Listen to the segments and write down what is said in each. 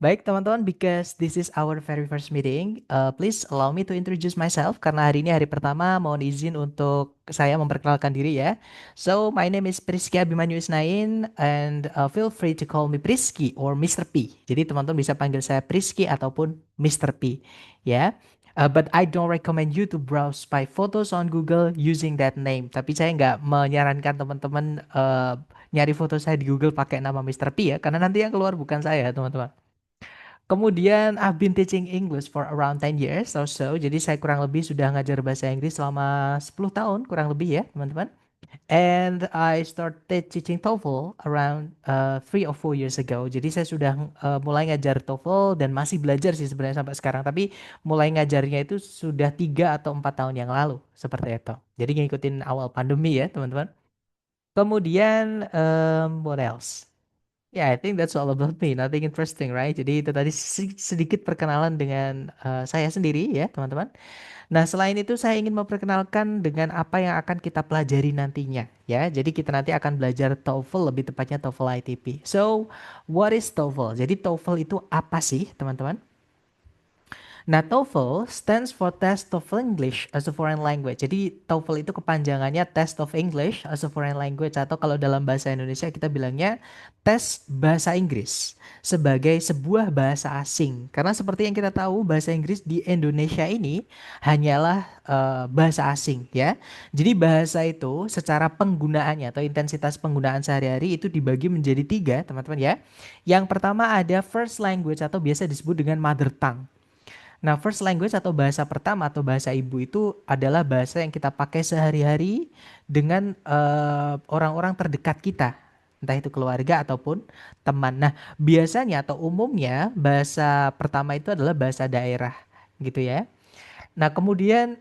Baik teman-teman, because this is our very first meeting, please allow me to introduce myself karena hari ini hari pertama, mohon izin untuk saya memperkenalkan diri ya. So, my name is Priski Abimanyu Isnain and feel free to call me Priski or Mr. P. Jadi teman-teman bisa panggil saya Priski ataupun Mr. P, ya. But I don't recommend you to browse my photos on Google using that name. Tapi saya nggak menyarankan teman-teman nyari foto saya di Google pakai nama Mr. P ya, karena nanti yang keluar bukan saya, teman-teman. Kemudian I've been teaching English for around 10 years or so. Jadi saya kurang lebih sudah ngajar bahasa Inggris selama 10 tahun kurang lebih ya, teman-teman. And I started teaching TOEFL around 3 or 4 years ago. Jadi saya sudah mulai ngajar TOEFL dan masih belajar sih sebenarnya sampai sekarang. Tapi mulai ngajarnya itu sudah 3 atau 4 tahun yang lalu seperti itu. Jadi ngikutin awal pandemi ya, teman-teman. Kemudian what else? Yeah, I think that's all about me. Nothing interesting, right? Jadi itu tadi sedikit perkenalan dengan saya sendiri ya, teman-teman. Nah, selain itu saya ingin memperkenalkan dengan apa yang akan kita pelajari nantinya, ya. Jadi kita nanti akan belajar TOEFL, lebih tepatnya TOEFL ITP. So, what is TOEFL? Jadi TOEFL itu apa sih, teman-teman? Nah, TOEFL stands for Test of English as a Foreign Language. Jadi TOEFL itu kepanjangannya Test of English as a Foreign Language, atau kalau dalam bahasa Indonesia kita bilangnya tes bahasa Inggris sebagai sebuah bahasa asing. Karena seperti yang kita tahu, bahasa Inggris di Indonesia ini hanyalah bahasa asing ya. Jadi bahasa itu secara penggunaannya atau intensitas penggunaan sehari-hari itu dibagi menjadi tiga, teman-teman ya. Yang pertama ada first language atau biasa disebut dengan mother tongue. Nah, first language atau bahasa pertama atau bahasa ibu itu adalah bahasa yang kita pakai sehari-hari dengan orang-orang terdekat kita, entah itu keluarga ataupun teman. Nah, biasanya atau umumnya bahasa pertama itu adalah bahasa daerah, gitu ya. Nah, kemudian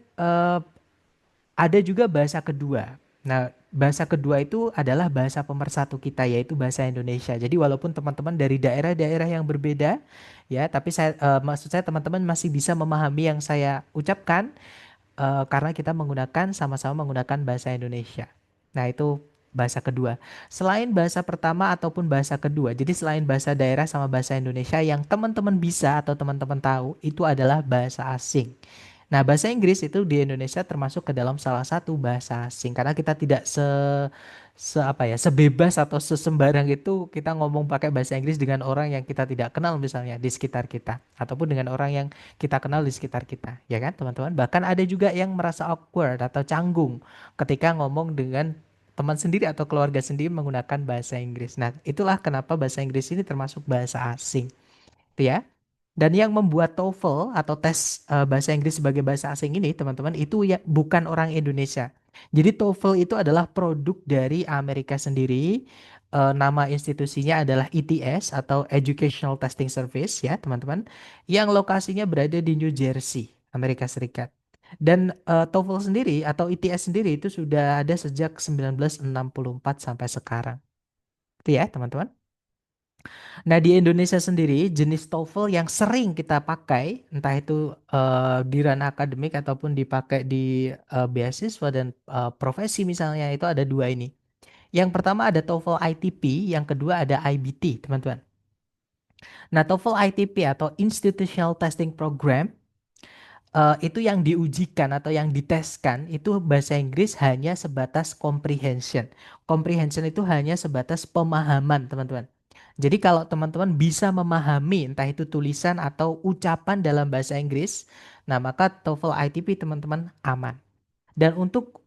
ada juga bahasa kedua. Nah, bahasa kedua itu adalah bahasa pemersatu kita, yaitu bahasa Indonesia. Jadi walaupun teman-teman dari daerah-daerah yang berbeda, ya, tapi maksud saya teman-teman masih bisa memahami yang saya ucapkan karena kita sama-sama menggunakan bahasa Indonesia. Nah, itu bahasa kedua. Selain bahasa pertama ataupun bahasa kedua, jadi selain bahasa daerah sama bahasa Indonesia yang teman-teman bisa atau teman-teman tahu, itu adalah bahasa asing. Nah, bahasa Inggris itu di Indonesia termasuk ke dalam salah satu bahasa asing karena kita tidak sebebas atau sesembarang itu kita ngomong pakai bahasa Inggris dengan orang yang kita tidak kenal misalnya di sekitar kita ataupun dengan orang yang kita kenal di sekitar kita, ya kan, teman-teman? Bahkan ada juga yang merasa awkward atau canggung ketika ngomong dengan teman sendiri atau keluarga sendiri menggunakan bahasa Inggris. Nah, itulah kenapa bahasa Inggris ini termasuk bahasa asing, gitu ya. Dan yang membuat TOEFL atau tes bahasa Inggris sebagai bahasa asing ini, teman-teman, itu ya bukan orang Indonesia. Jadi TOEFL itu adalah produk dari Amerika sendiri. Nama institusinya adalah ETS atau Educational Testing Service ya, teman-teman. Yang lokasinya berada di New Jersey, Amerika Serikat. Dan TOEFL sendiri atau ETS sendiri itu sudah ada sejak 1964 sampai sekarang. Itu ya, teman-teman. Nah, di Indonesia sendiri jenis TOEFL yang sering kita pakai, entah itu di ranah akademik ataupun dipakai di beasiswa dan profesi misalnya, itu ada dua ini. Yang pertama ada TOEFL ITP, yang kedua ada IBT, teman-teman. Nah, TOEFL ITP atau Institutional Testing Program itu yang diujikan atau yang diteskan itu bahasa Inggris hanya sebatas comprehension. Comprehension itu hanya sebatas pemahaman, teman-teman. Jadi kalau teman-teman bisa memahami entah itu tulisan atau ucapan dalam bahasa Inggris, nah maka TOEFL ITP teman-teman aman. Dan untuk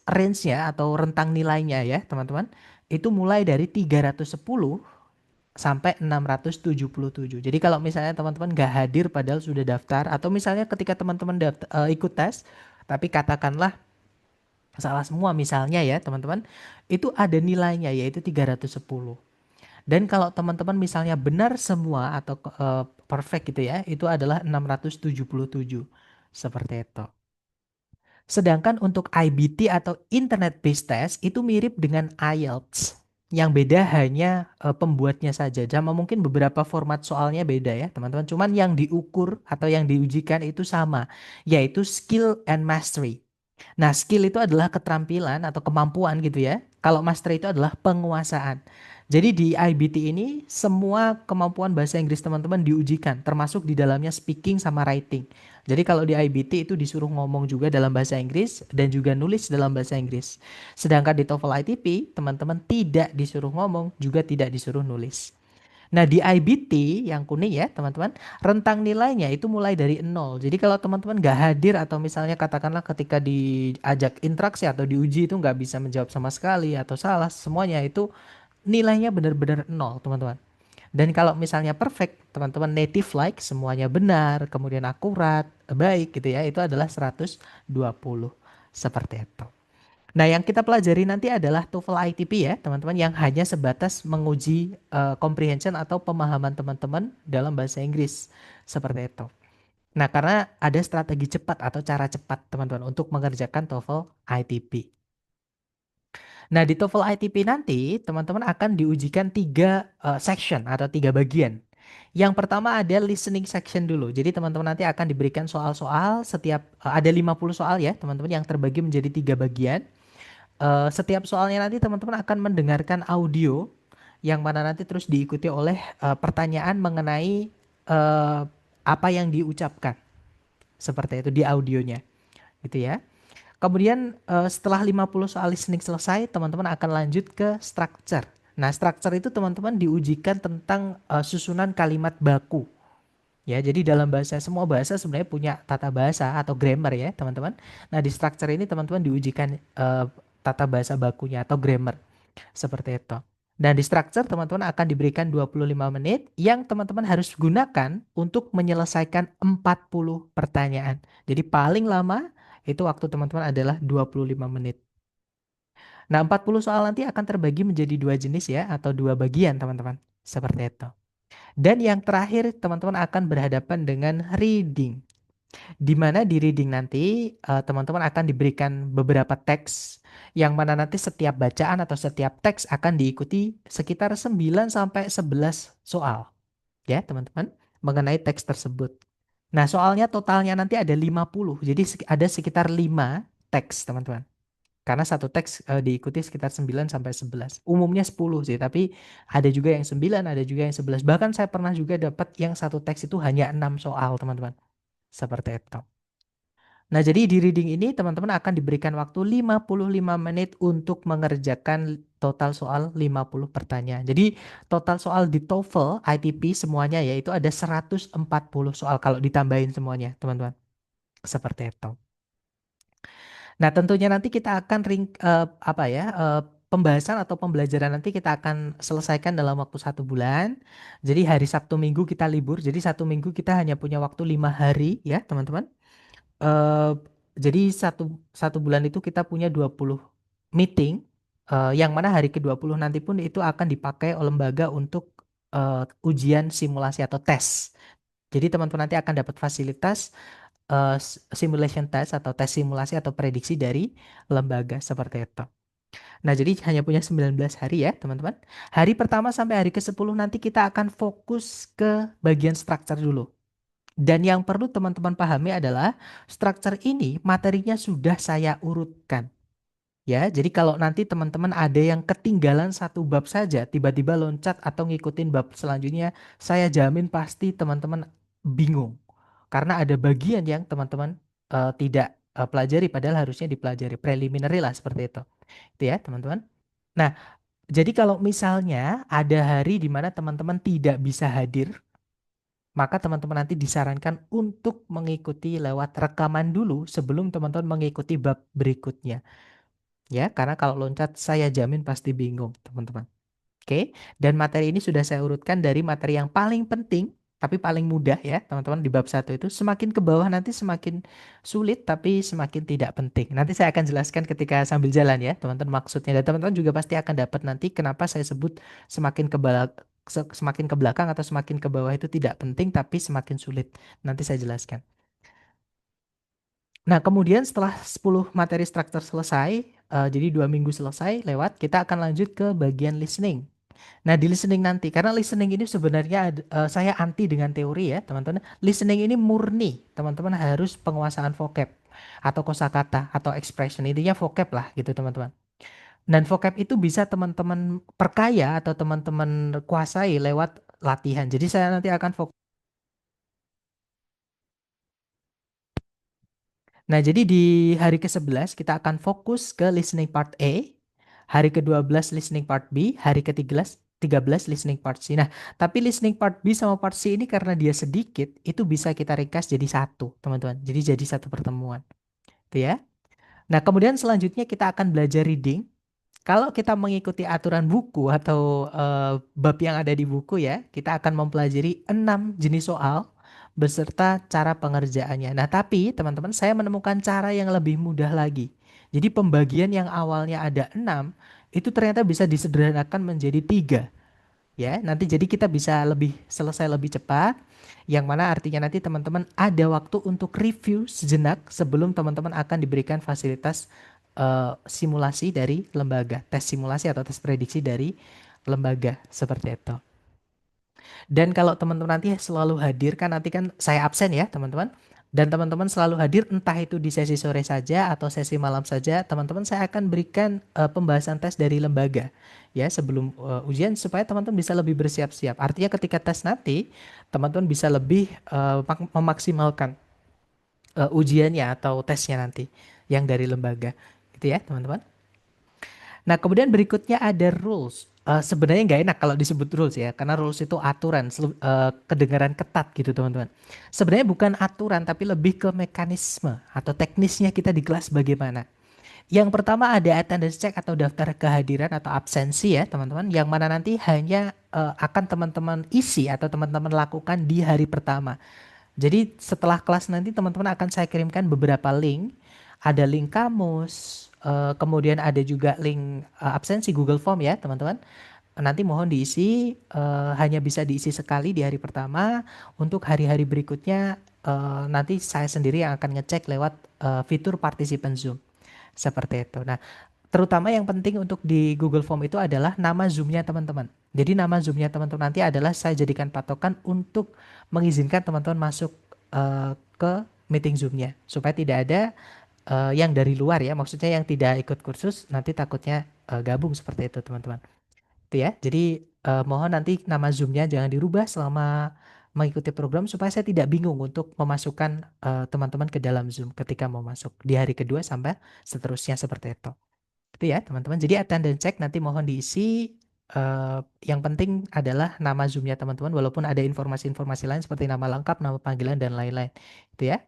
range-nya atau rentang nilainya ya, teman-teman, itu mulai dari 310 sampai 677. Jadi kalau misalnya teman-teman nggak hadir padahal sudah daftar atau misalnya ketika teman-teman ikut tes tapi katakanlah salah semua misalnya ya teman-teman, itu ada nilainya yaitu 310. Dan kalau teman-teman misalnya benar semua atau perfect gitu ya, itu adalah 677. Seperti itu. Sedangkan untuk IBT atau Internet Based Test itu mirip dengan IELTS. Yang beda hanya pembuatnya saja. Sama mungkin beberapa format soalnya beda ya teman-teman. Cuman yang diukur atau yang diujikan itu sama. Yaitu skill and mastery. Nah, skill itu adalah keterampilan atau kemampuan gitu ya. Kalau master itu adalah penguasaan. Jadi di IBT ini semua kemampuan bahasa Inggris teman-teman diujikan, termasuk di dalamnya speaking sama writing. Jadi kalau di IBT itu disuruh ngomong juga dalam bahasa Inggris dan juga nulis dalam bahasa Inggris. Sedangkan di TOEFL ITP, teman-teman tidak disuruh ngomong, juga tidak disuruh nulis. Nah, di IBT yang kuning ya, teman-teman, rentang nilainya itu mulai dari nol. Jadi kalau teman-teman nggak hadir atau misalnya katakanlah ketika diajak interaksi atau diuji itu nggak bisa menjawab sama sekali atau salah, semuanya itu nilainya benar-benar nol, teman-teman. Dan kalau misalnya perfect, teman-teman native like, semuanya benar, kemudian akurat, baik gitu ya, itu adalah 120. Seperti itu. Nah, yang kita pelajari nanti adalah TOEFL ITP ya, teman-teman, yang hanya sebatas menguji comprehension atau pemahaman teman-teman dalam bahasa Inggris. Seperti itu. Nah, karena ada strategi cepat atau cara cepat, teman-teman, untuk mengerjakan TOEFL ITP. Nah, di TOEFL ITP nanti, teman-teman akan diujikan tiga section atau tiga bagian. Yang pertama ada listening section dulu. Jadi teman-teman nanti akan diberikan soal-soal setiap ada 50 soal ya, teman-teman yang terbagi menjadi tiga bagian. Setiap soalnya nanti teman-teman akan mendengarkan audio yang mana nanti terus diikuti oleh pertanyaan mengenai eh, apa yang diucapkan seperti itu di audionya gitu ya. Kemudian setelah 50 soal listening selesai, teman-teman akan lanjut ke structure. Nah, structure itu teman-teman diujikan tentang susunan kalimat baku. Ya, jadi dalam bahasa semua bahasa sebenarnya punya tata bahasa atau grammar ya, teman-teman. Nah, di structure ini teman-teman diujikan tata bahasa bakunya atau grammar seperti itu. Dan di structure teman-teman akan diberikan 25 menit yang teman-teman harus gunakan untuk menyelesaikan 40 pertanyaan. Jadi paling lama itu waktu teman-teman adalah 25 menit. Nah, 40 soal nanti akan terbagi menjadi dua jenis ya atau dua bagian, teman-teman. Seperti itu. Dan yang terakhir teman-teman akan berhadapan dengan reading. Di mana di reading nanti teman-teman akan diberikan beberapa teks yang mana nanti setiap bacaan atau setiap teks akan diikuti sekitar 9 sampai 11 soal ya teman-teman mengenai teks tersebut. Nah, soalnya totalnya nanti ada 50. Jadi ada sekitar 5 teks, teman-teman. Karena satu teks diikuti sekitar 9 sampai 11. Umumnya 10 sih, tapi ada juga yang 9, ada juga yang 11. Bahkan saya pernah juga dapat yang satu teks itu hanya 6 soal, teman-teman. Seperti itu. Nah, jadi di reading ini teman-teman akan diberikan waktu 55 menit untuk mengerjakan total soal 50 pertanyaan. Jadi total soal di TOEFL, ITP semuanya ya itu ada 140 soal kalau ditambahin semuanya, teman-teman. Seperti itu. Nah, tentunya nanti kita akan apa ya, pembahasan atau pembelajaran nanti kita akan selesaikan dalam waktu 1 bulan. Jadi hari Sabtu Minggu kita libur. Jadi 1 minggu kita hanya punya waktu 5 hari ya, teman-teman. eh jadi satu bulan itu kita punya 20 meeting yang mana hari ke-20 nanti pun itu akan dipakai oleh lembaga untuk ujian simulasi atau tes. Jadi teman-teman nanti akan dapat fasilitas simulation test atau tes simulasi atau prediksi dari lembaga seperti itu. Nah, jadi hanya punya 19 hari ya, teman-teman. Hari pertama sampai hari ke-10 nanti kita akan fokus ke bagian structure dulu. Dan yang perlu teman-teman pahami adalah structure ini materinya sudah saya urutkan. Ya, jadi kalau nanti teman-teman ada yang ketinggalan satu bab saja, tiba-tiba loncat atau ngikutin bab selanjutnya, saya jamin pasti teman-teman bingung. Karena ada bagian yang teman-teman tidak pelajari, padahal harusnya dipelajari. Preliminary lah seperti itu. Itu ya, teman-teman. Nah, jadi kalau misalnya ada hari di mana teman-teman tidak bisa hadir, maka teman-teman nanti disarankan untuk mengikuti lewat rekaman dulu sebelum teman-teman mengikuti bab berikutnya. Ya, karena kalau loncat saya jamin pasti bingung, teman-teman. Oke, dan materi ini sudah saya urutkan dari materi yang paling penting tapi paling mudah ya, teman-teman di bab satu itu semakin ke bawah nanti semakin sulit tapi semakin tidak penting. Nanti saya akan jelaskan ketika sambil jalan ya, teman-teman maksudnya. Dan teman-teman juga pasti akan dapat nanti kenapa saya sebut semakin ke semakin ke belakang atau semakin ke bawah itu tidak penting tapi semakin sulit. Nanti saya jelaskan. Nah, kemudian setelah 10 materi struktur selesai, jadi 2 minggu selesai lewat, kita akan lanjut ke bagian listening. Nah, di listening nanti, karena listening ini sebenarnya saya anti dengan teori ya, teman-teman. Listening ini murni, teman-teman harus penguasaan vocab atau kosakata atau expression. Intinya vocab lah gitu, teman-teman. Dan vocab itu bisa teman-teman perkaya atau teman-teman kuasai lewat latihan. Jadi saya nanti akan fokus. Nah, jadi di hari ke-11 kita akan fokus ke listening part A, hari ke-12 listening part B, hari ke-13 listening part C. Nah, tapi listening part B sama part C ini karena dia sedikit, itu bisa kita ringkas jadi satu, teman-teman. Jadi satu pertemuan, gitu ya. Nah, kemudian selanjutnya kita akan belajar reading. Kalau kita mengikuti aturan buku atau bab yang ada di buku ya, kita akan mempelajari 6 jenis soal beserta cara pengerjaannya. Nah, tapi teman-teman saya menemukan cara yang lebih mudah lagi. Jadi pembagian yang awalnya ada 6 itu ternyata bisa disederhanakan menjadi 3 ya. Nanti jadi kita bisa lebih selesai lebih cepat. Yang mana artinya nanti teman-teman ada waktu untuk review sejenak sebelum teman-teman akan diberikan fasilitas simulasi dari lembaga, tes simulasi atau tes prediksi dari lembaga seperti itu. Dan kalau teman-teman nanti selalu hadir kan nanti kan saya absen ya teman-teman. Dan teman-teman selalu hadir entah itu di sesi sore saja atau sesi malam saja, teman-teman saya akan berikan pembahasan tes dari lembaga ya sebelum ujian supaya teman-teman bisa lebih bersiap-siap. Artinya ketika tes nanti teman-teman bisa lebih memaksimalkan ujiannya atau tesnya nanti yang dari lembaga. Gitu ya, teman-teman. Nah, kemudian berikutnya ada rules. Sebenarnya nggak enak kalau disebut rules ya, karena rules itu aturan, kedengaran ketat gitu teman-teman. Sebenarnya bukan aturan, tapi lebih ke mekanisme atau teknisnya kita di kelas bagaimana. Yang pertama ada attendance check atau daftar kehadiran atau absensi ya teman-teman, yang mana nanti hanya akan teman-teman isi atau teman-teman lakukan di hari pertama. Jadi setelah kelas nanti teman-teman akan saya kirimkan beberapa link. Ada link kamus, kemudian ada juga link absensi Google Form ya teman-teman. Nanti mohon diisi, hanya bisa diisi sekali di hari pertama. Untuk hari-hari berikutnya nanti saya sendiri yang akan ngecek lewat fitur participant Zoom. Seperti itu. Nah, terutama yang penting untuk di Google Form itu adalah nama Zoom-nya teman-teman. Jadi nama Zoom-nya teman-teman nanti adalah saya jadikan patokan untuk mengizinkan teman-teman masuk ke meeting Zoom-nya. Supaya tidak ada yang dari luar ya, maksudnya yang tidak ikut kursus nanti takutnya gabung seperti itu teman-teman. Itu ya. Jadi mohon nanti nama Zoom-nya jangan dirubah selama mengikuti program supaya saya tidak bingung untuk memasukkan teman-teman ke dalam Zoom ketika mau masuk di hari kedua sampai seterusnya seperti itu. Itu ya teman-teman. Jadi attendance check nanti mohon diisi. Yang penting adalah nama Zoom-nya teman-teman walaupun ada informasi-informasi lain seperti nama lengkap, nama panggilan dan lain-lain. Itu ya.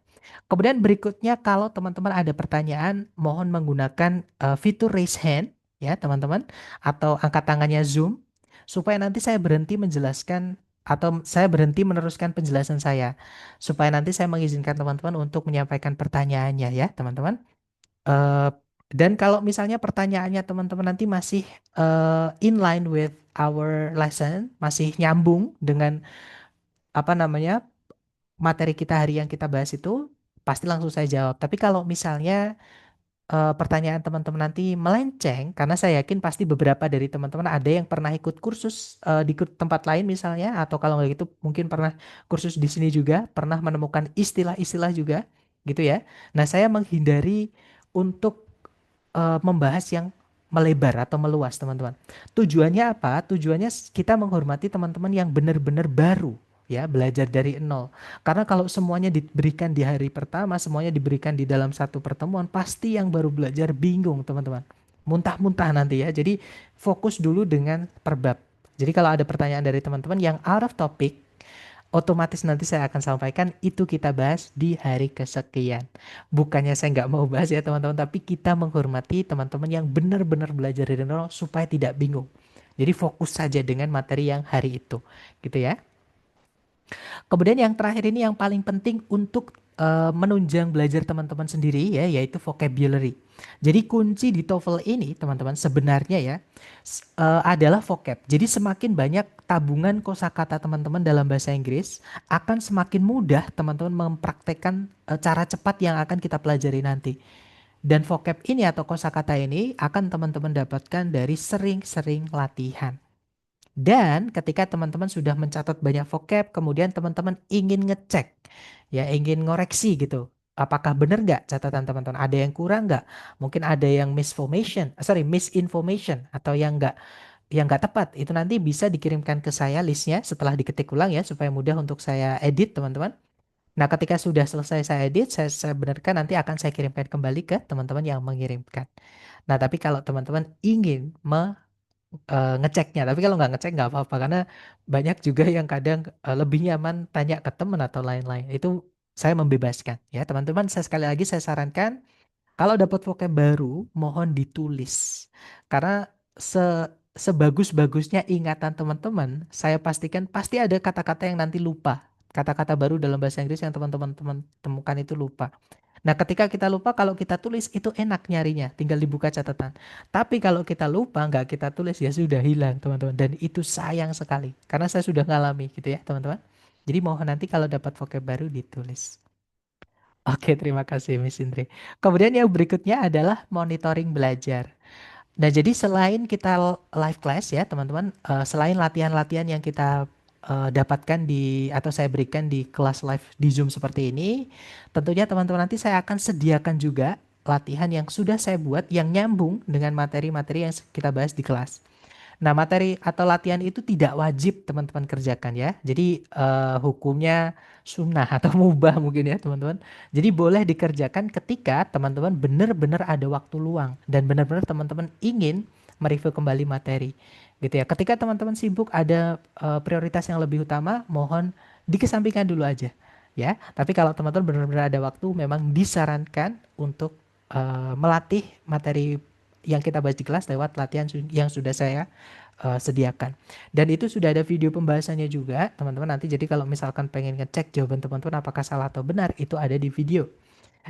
Kemudian berikutnya kalau teman-teman ada pertanyaan mohon menggunakan fitur raise hand ya teman-teman atau angkat tangannya Zoom supaya nanti saya berhenti menjelaskan atau saya berhenti meneruskan penjelasan saya supaya nanti saya mengizinkan teman-teman untuk menyampaikan pertanyaannya ya teman-teman. Eh, dan kalau misalnya pertanyaannya teman-teman nanti masih in line with our lesson, masih nyambung dengan apa namanya materi kita hari yang kita bahas itu, pasti langsung saya jawab. Tapi kalau misalnya pertanyaan teman-teman nanti melenceng, karena saya yakin pasti beberapa dari teman-teman ada yang pernah ikut kursus di tempat lain misalnya, atau kalau nggak gitu mungkin pernah kursus di sini juga, pernah menemukan istilah-istilah juga, gitu ya. Nah, saya menghindari untuk membahas yang melebar atau meluas, teman-teman. Tujuannya apa? Tujuannya kita menghormati teman-teman yang benar-benar baru, ya, belajar dari nol. Karena kalau semuanya diberikan di hari pertama, semuanya diberikan di dalam satu pertemuan, pasti yang baru belajar bingung, teman-teman. Muntah-muntah nanti ya. Jadi fokus dulu dengan perbab. Jadi kalau ada pertanyaan dari teman-teman yang out of topic, otomatis nanti saya akan sampaikan itu kita bahas di hari kesekian. Bukannya saya nggak mau bahas ya teman-teman, tapi kita menghormati teman-teman yang benar-benar belajar dari nol supaya tidak bingung. Jadi fokus saja dengan materi yang hari itu, gitu ya. Kemudian yang terakhir ini yang paling penting untuk menunjang belajar teman-teman sendiri ya, yaitu vocabulary. Jadi kunci di TOEFL ini teman-teman sebenarnya ya adalah vocab. Jadi semakin banyak tabungan kosakata teman-teman dalam bahasa Inggris, akan semakin mudah teman-teman mempraktekkan cara cepat yang akan kita pelajari nanti. Dan vocab ini atau kosakata ini akan teman-teman dapatkan dari sering-sering latihan. Dan ketika teman-teman sudah mencatat banyak vocab, kemudian teman-teman ingin ngecek, ya ingin ngoreksi gitu. apakah benar nggak catatan teman-teman? Ada yang kurang nggak? Mungkin ada yang misinformation atau yang nggak tepat. Itu nanti bisa dikirimkan ke saya listnya setelah diketik ulang ya supaya mudah untuk saya edit teman-teman. Nah, ketika sudah selesai saya edit, saya benarkan nanti akan saya kirimkan kembali ke teman-teman yang mengirimkan. Nah, tapi kalau teman-teman ingin ngeceknya, tapi kalau nggak ngecek nggak apa-apa karena banyak juga yang kadang lebih nyaman tanya ke teman atau lain-lain. Itu saya membebaskan ya, teman-teman. Saya sekali lagi saya sarankan kalau dapat vocab baru, mohon ditulis. Karena sebagus-bagusnya ingatan teman-teman, saya pastikan pasti ada kata-kata yang nanti lupa. Kata-kata baru dalam bahasa Inggris yang teman-teman temukan itu lupa. Nah, ketika kita lupa, kalau kita tulis itu enak nyarinya, tinggal dibuka catatan. Tapi kalau kita lupa, nggak kita tulis, ya sudah hilang, teman-teman. Dan itu sayang sekali, karena saya sudah ngalami gitu ya, teman-teman. Jadi mohon nanti kalau dapat vocab baru ditulis. Oke, terima kasih Miss Indri. Kemudian yang berikutnya adalah monitoring belajar. Nah, jadi selain kita live class ya, teman-teman, selain latihan-latihan yang kita dapatkan atau saya berikan di kelas live di Zoom seperti ini, tentunya teman-teman nanti saya akan sediakan juga latihan yang sudah saya buat yang nyambung dengan materi-materi yang kita bahas di kelas. Nah, materi atau latihan itu tidak wajib teman-teman kerjakan ya. Jadi hukumnya sunnah atau mubah mungkin ya teman-teman. Jadi boleh dikerjakan ketika teman-teman benar-benar ada waktu luang dan benar-benar teman-teman ingin mereview kembali materi. Gitu ya. Ketika teman-teman sibuk ada prioritas yang lebih utama, mohon dikesampingkan dulu aja. Ya, tapi kalau teman-teman benar-benar ada waktu, memang disarankan untuk melatih materi yang kita bahas di kelas lewat latihan yang sudah saya sediakan. Dan itu sudah ada video pembahasannya juga, teman-teman nanti. Jadi kalau misalkan pengen ngecek jawaban teman-teman apakah salah atau benar, itu ada di video.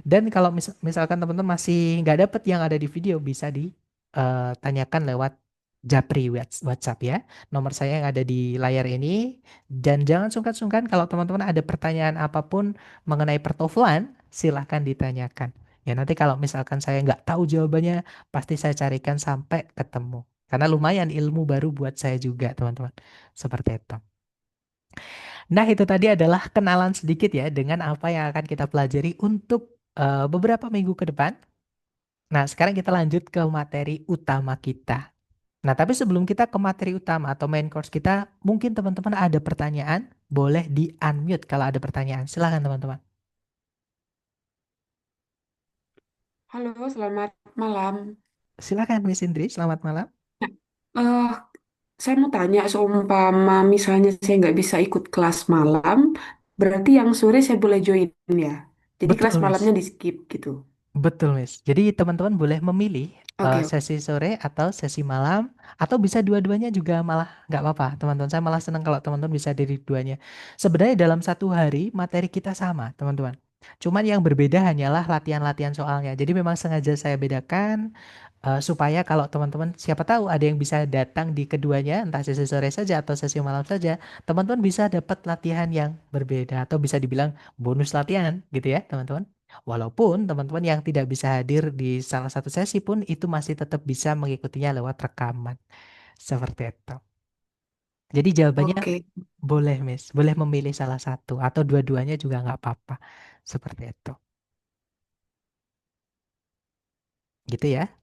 Dan kalau misalkan teman-teman masih nggak dapet yang ada di video, bisa ditanyakan lewat Japri WhatsApp ya. Nomor saya yang ada di layar ini. Dan jangan sungkan-sungkan kalau teman-teman ada pertanyaan apapun mengenai pertofulan, silahkan ditanyakan. Ya nanti kalau misalkan saya nggak tahu jawabannya, pasti saya carikan sampai ketemu. Karena lumayan ilmu baru buat saya juga, teman-teman. Seperti itu. Nah, itu tadi adalah kenalan sedikit ya dengan apa yang akan kita pelajari untuk beberapa minggu ke depan. Nah, sekarang kita lanjut ke materi utama kita. Nah, tapi sebelum kita ke materi utama atau main course kita, mungkin teman-teman ada pertanyaan, boleh di-unmute kalau ada pertanyaan. Silahkan teman-teman. Halo, selamat malam. Silahkan Miss Indri, selamat malam. eh saya mau tanya, seumpama misalnya saya nggak bisa ikut kelas malam, berarti yang sore saya boleh join ya? Jadi kelas Betul, malamnya Miss. di skip gitu. Betul, Miss. Jadi teman-teman boleh memilih Oke, oke. sesi sore atau sesi malam, atau bisa dua-duanya juga malah nggak apa-apa, teman-teman. Saya malah senang kalau teman-teman bisa dari duanya. Sebenarnya dalam satu hari materi kita sama, teman-teman. Cuman yang berbeda hanyalah latihan-latihan soalnya. Jadi memang sengaja saya bedakan supaya kalau teman-teman siapa tahu ada yang bisa datang di keduanya, entah sesi sore saja atau sesi malam saja, teman-teman bisa dapat latihan yang berbeda atau bisa dibilang bonus latihan gitu ya, teman-teman. Walaupun teman-teman yang tidak bisa hadir di salah satu sesi pun itu masih tetap bisa mengikutinya lewat rekaman. Seperti itu. Jadi jawabannya Oke. boleh, Miss. Boleh memilih salah satu atau dua-duanya juga nggak apa-apa. Seperti itu. Gitu ya.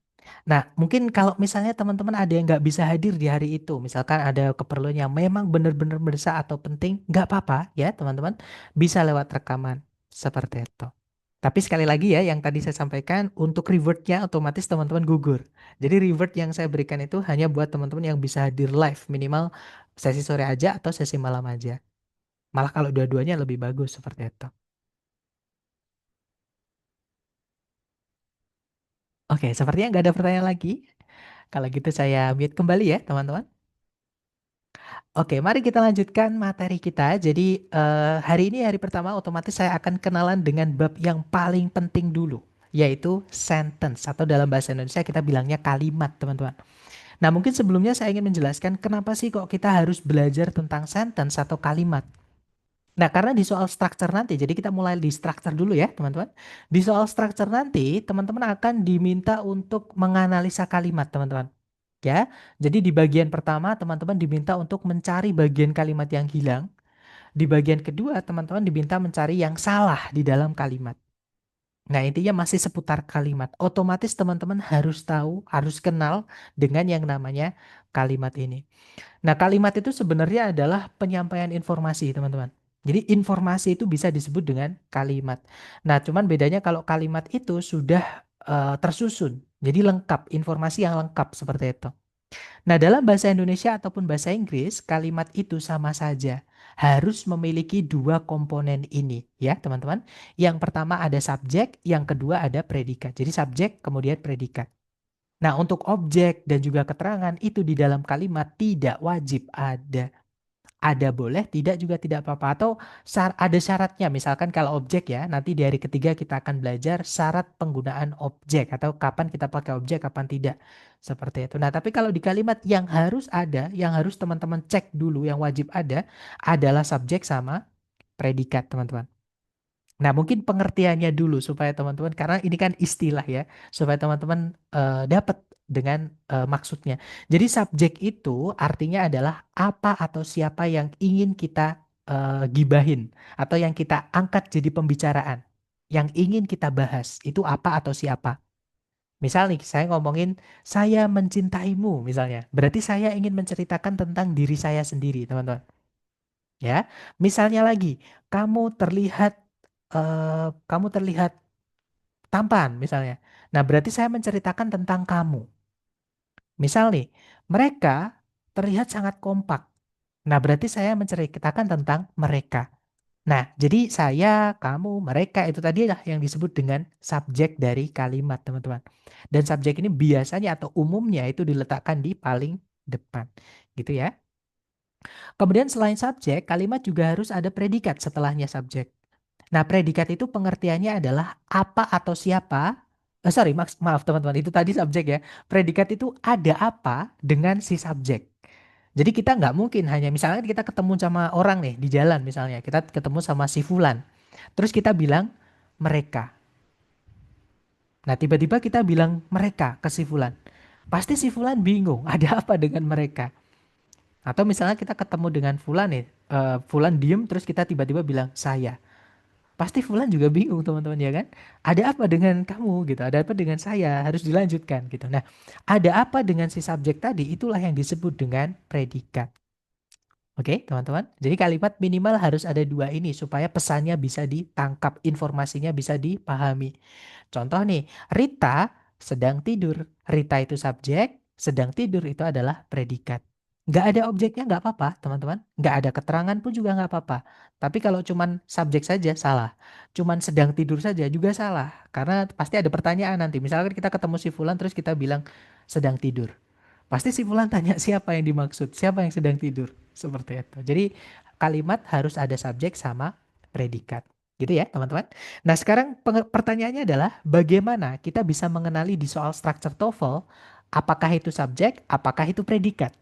Nah, mungkin kalau misalnya teman-teman ada yang nggak bisa hadir di hari itu, misalkan ada keperluan yang memang benar-benar mendesak atau penting, nggak apa-apa ya teman-teman. Bisa lewat rekaman. Seperti itu. Tapi sekali lagi ya, yang tadi saya sampaikan, untuk rewardnya otomatis teman-teman gugur. Jadi reward yang saya berikan itu hanya buat teman-teman yang bisa hadir live, minimal sesi sore aja atau sesi malam aja. Malah kalau dua-duanya lebih bagus seperti itu. Oke, sepertinya nggak ada pertanyaan lagi. Kalau gitu saya mute kembali ya, teman-teman. Oke, mari kita lanjutkan materi kita. Jadi hari ini hari pertama otomatis saya akan kenalan dengan bab yang paling penting dulu, yaitu sentence atau dalam bahasa Indonesia kita bilangnya kalimat, teman-teman. Nah, mungkin sebelumnya saya ingin menjelaskan kenapa sih kok kita harus belajar tentang sentence atau kalimat. Nah, karena di soal structure nanti, jadi kita mulai di structure dulu ya, teman-teman. Di soal structure nanti, teman-teman akan diminta untuk menganalisa kalimat, teman-teman. Ya, jadi di bagian pertama, teman-teman diminta untuk mencari bagian kalimat yang hilang. Di bagian kedua, teman-teman diminta mencari yang salah di dalam kalimat. Nah, intinya masih seputar kalimat. Otomatis teman-teman harus tahu, harus kenal dengan yang namanya kalimat ini. Nah, kalimat itu sebenarnya adalah penyampaian informasi, teman-teman. Jadi informasi itu bisa disebut dengan kalimat. Nah, cuman bedanya kalau kalimat itu sudah tersusun. Jadi lengkap, informasi yang lengkap seperti itu. Nah, dalam bahasa Indonesia ataupun bahasa Inggris, kalimat itu sama saja. Harus memiliki dua komponen ini, ya, teman-teman. Yang pertama ada subjek, yang kedua ada predikat. Jadi subjek kemudian predikat. Nah, untuk objek dan juga keterangan itu di dalam kalimat tidak wajib ada. Ada boleh, tidak juga tidak apa-apa. Atau ada syaratnya. Misalkan kalau objek ya, nanti di hari ketiga kita akan belajar syarat penggunaan objek. Atau kapan kita pakai objek, kapan tidak. Seperti itu. Nah, tapi kalau di kalimat yang harus ada, yang harus teman-teman cek dulu, yang wajib ada, adalah subjek sama predikat, teman-teman. Nah, mungkin pengertiannya dulu supaya teman-teman, karena ini kan istilah ya, supaya teman-teman dapat dengan maksudnya. Jadi subjek itu artinya adalah apa atau siapa yang ingin kita gibahin atau yang kita angkat jadi pembicaraan, yang ingin kita bahas itu apa atau siapa. Misal nih, saya ngomongin saya mencintaimu misalnya, berarti saya ingin menceritakan tentang diri saya sendiri, teman-teman. Ya, misalnya lagi, kamu terlihat tampan misalnya. Nah, berarti saya menceritakan tentang kamu. Misal nih, mereka terlihat sangat kompak. Nah, berarti saya menceritakan tentang mereka. Nah, jadi saya, kamu, mereka itu tadi lah yang disebut dengan subjek dari kalimat, teman-teman. Dan subjek ini biasanya atau umumnya itu diletakkan di paling depan. Gitu ya. Kemudian selain subjek, kalimat juga harus ada predikat setelahnya subjek. Nah, predikat itu pengertiannya adalah apa atau siapa. Sorry, maaf teman-teman, itu tadi subjek ya. Predikat itu ada apa dengan si subjek. Jadi kita nggak mungkin hanya misalnya kita ketemu sama orang nih di jalan misalnya. Kita ketemu sama si Fulan. Terus kita bilang mereka. Nah, tiba-tiba kita bilang mereka ke si Fulan. Pasti si Fulan bingung, ada apa dengan mereka? Atau misalnya kita ketemu dengan Fulan nih. Fulan diem terus kita tiba-tiba bilang saya. Pasti Fulan juga bingung teman-teman ya kan. Ada apa dengan kamu gitu, ada apa dengan saya, harus dilanjutkan gitu. Nah, ada apa dengan si subjek tadi, itulah yang disebut dengan predikat. Oke teman-teman, jadi kalimat minimal harus ada dua ini supaya pesannya bisa ditangkap, informasinya bisa dipahami. Contoh nih, Rita sedang tidur. Rita itu subjek, sedang tidur itu adalah predikat. Nggak ada objeknya nggak apa-apa, teman-teman. Nggak ada keterangan pun juga nggak apa-apa. Tapi kalau cuman subjek saja salah. Cuman sedang tidur saja juga salah. Karena pasti ada pertanyaan nanti. Misalkan kita ketemu si Fulan terus kita bilang sedang tidur. Pasti si Fulan tanya siapa yang dimaksud, siapa yang sedang tidur. Seperti itu. Jadi kalimat harus ada subjek sama predikat. Gitu ya, teman-teman. Nah, sekarang pertanyaannya adalah bagaimana kita bisa mengenali di soal structure TOEFL apakah itu subjek, apakah itu predikat.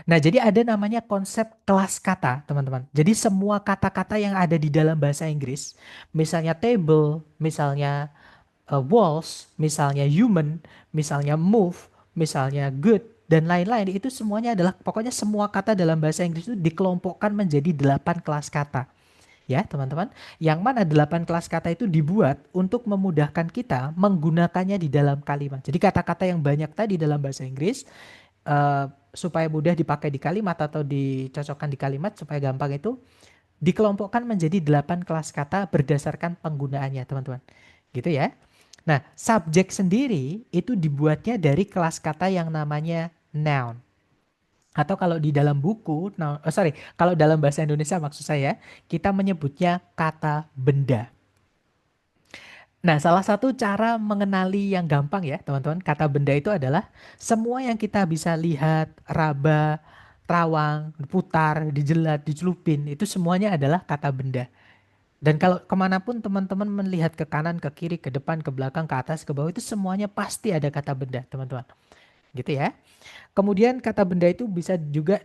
Nah, jadi ada namanya konsep kelas kata, teman-teman. Jadi semua kata-kata yang ada di dalam bahasa Inggris, misalnya table, misalnya walls, misalnya human, misalnya move, misalnya good, dan lain-lain, itu semuanya adalah pokoknya semua kata dalam bahasa Inggris itu dikelompokkan menjadi 8 kelas kata. Ya, teman-teman, yang mana 8 kelas kata itu dibuat untuk memudahkan kita menggunakannya di dalam kalimat. Jadi kata-kata yang banyak tadi dalam bahasa Inggris eh, supaya mudah dipakai di kalimat atau dicocokkan di kalimat supaya gampang itu dikelompokkan menjadi 8 kelas kata berdasarkan penggunaannya, teman-teman. Gitu ya. Nah, subjek sendiri itu dibuatnya dari kelas kata yang namanya noun. Atau kalau di dalam buku, kalau dalam bahasa Indonesia maksud saya, kita menyebutnya kata benda. Nah, salah satu cara mengenali yang gampang ya, teman-teman, kata benda itu adalah semua yang kita bisa lihat, raba, terawang, putar, dijelat, dicelupin, itu semuanya adalah kata benda. Dan kalau kemanapun teman-teman melihat ke kanan, ke kiri, ke depan, ke belakang, ke atas, ke bawah, itu semuanya pasti ada kata benda, teman-teman. Gitu ya. Kemudian kata benda itu bisa juga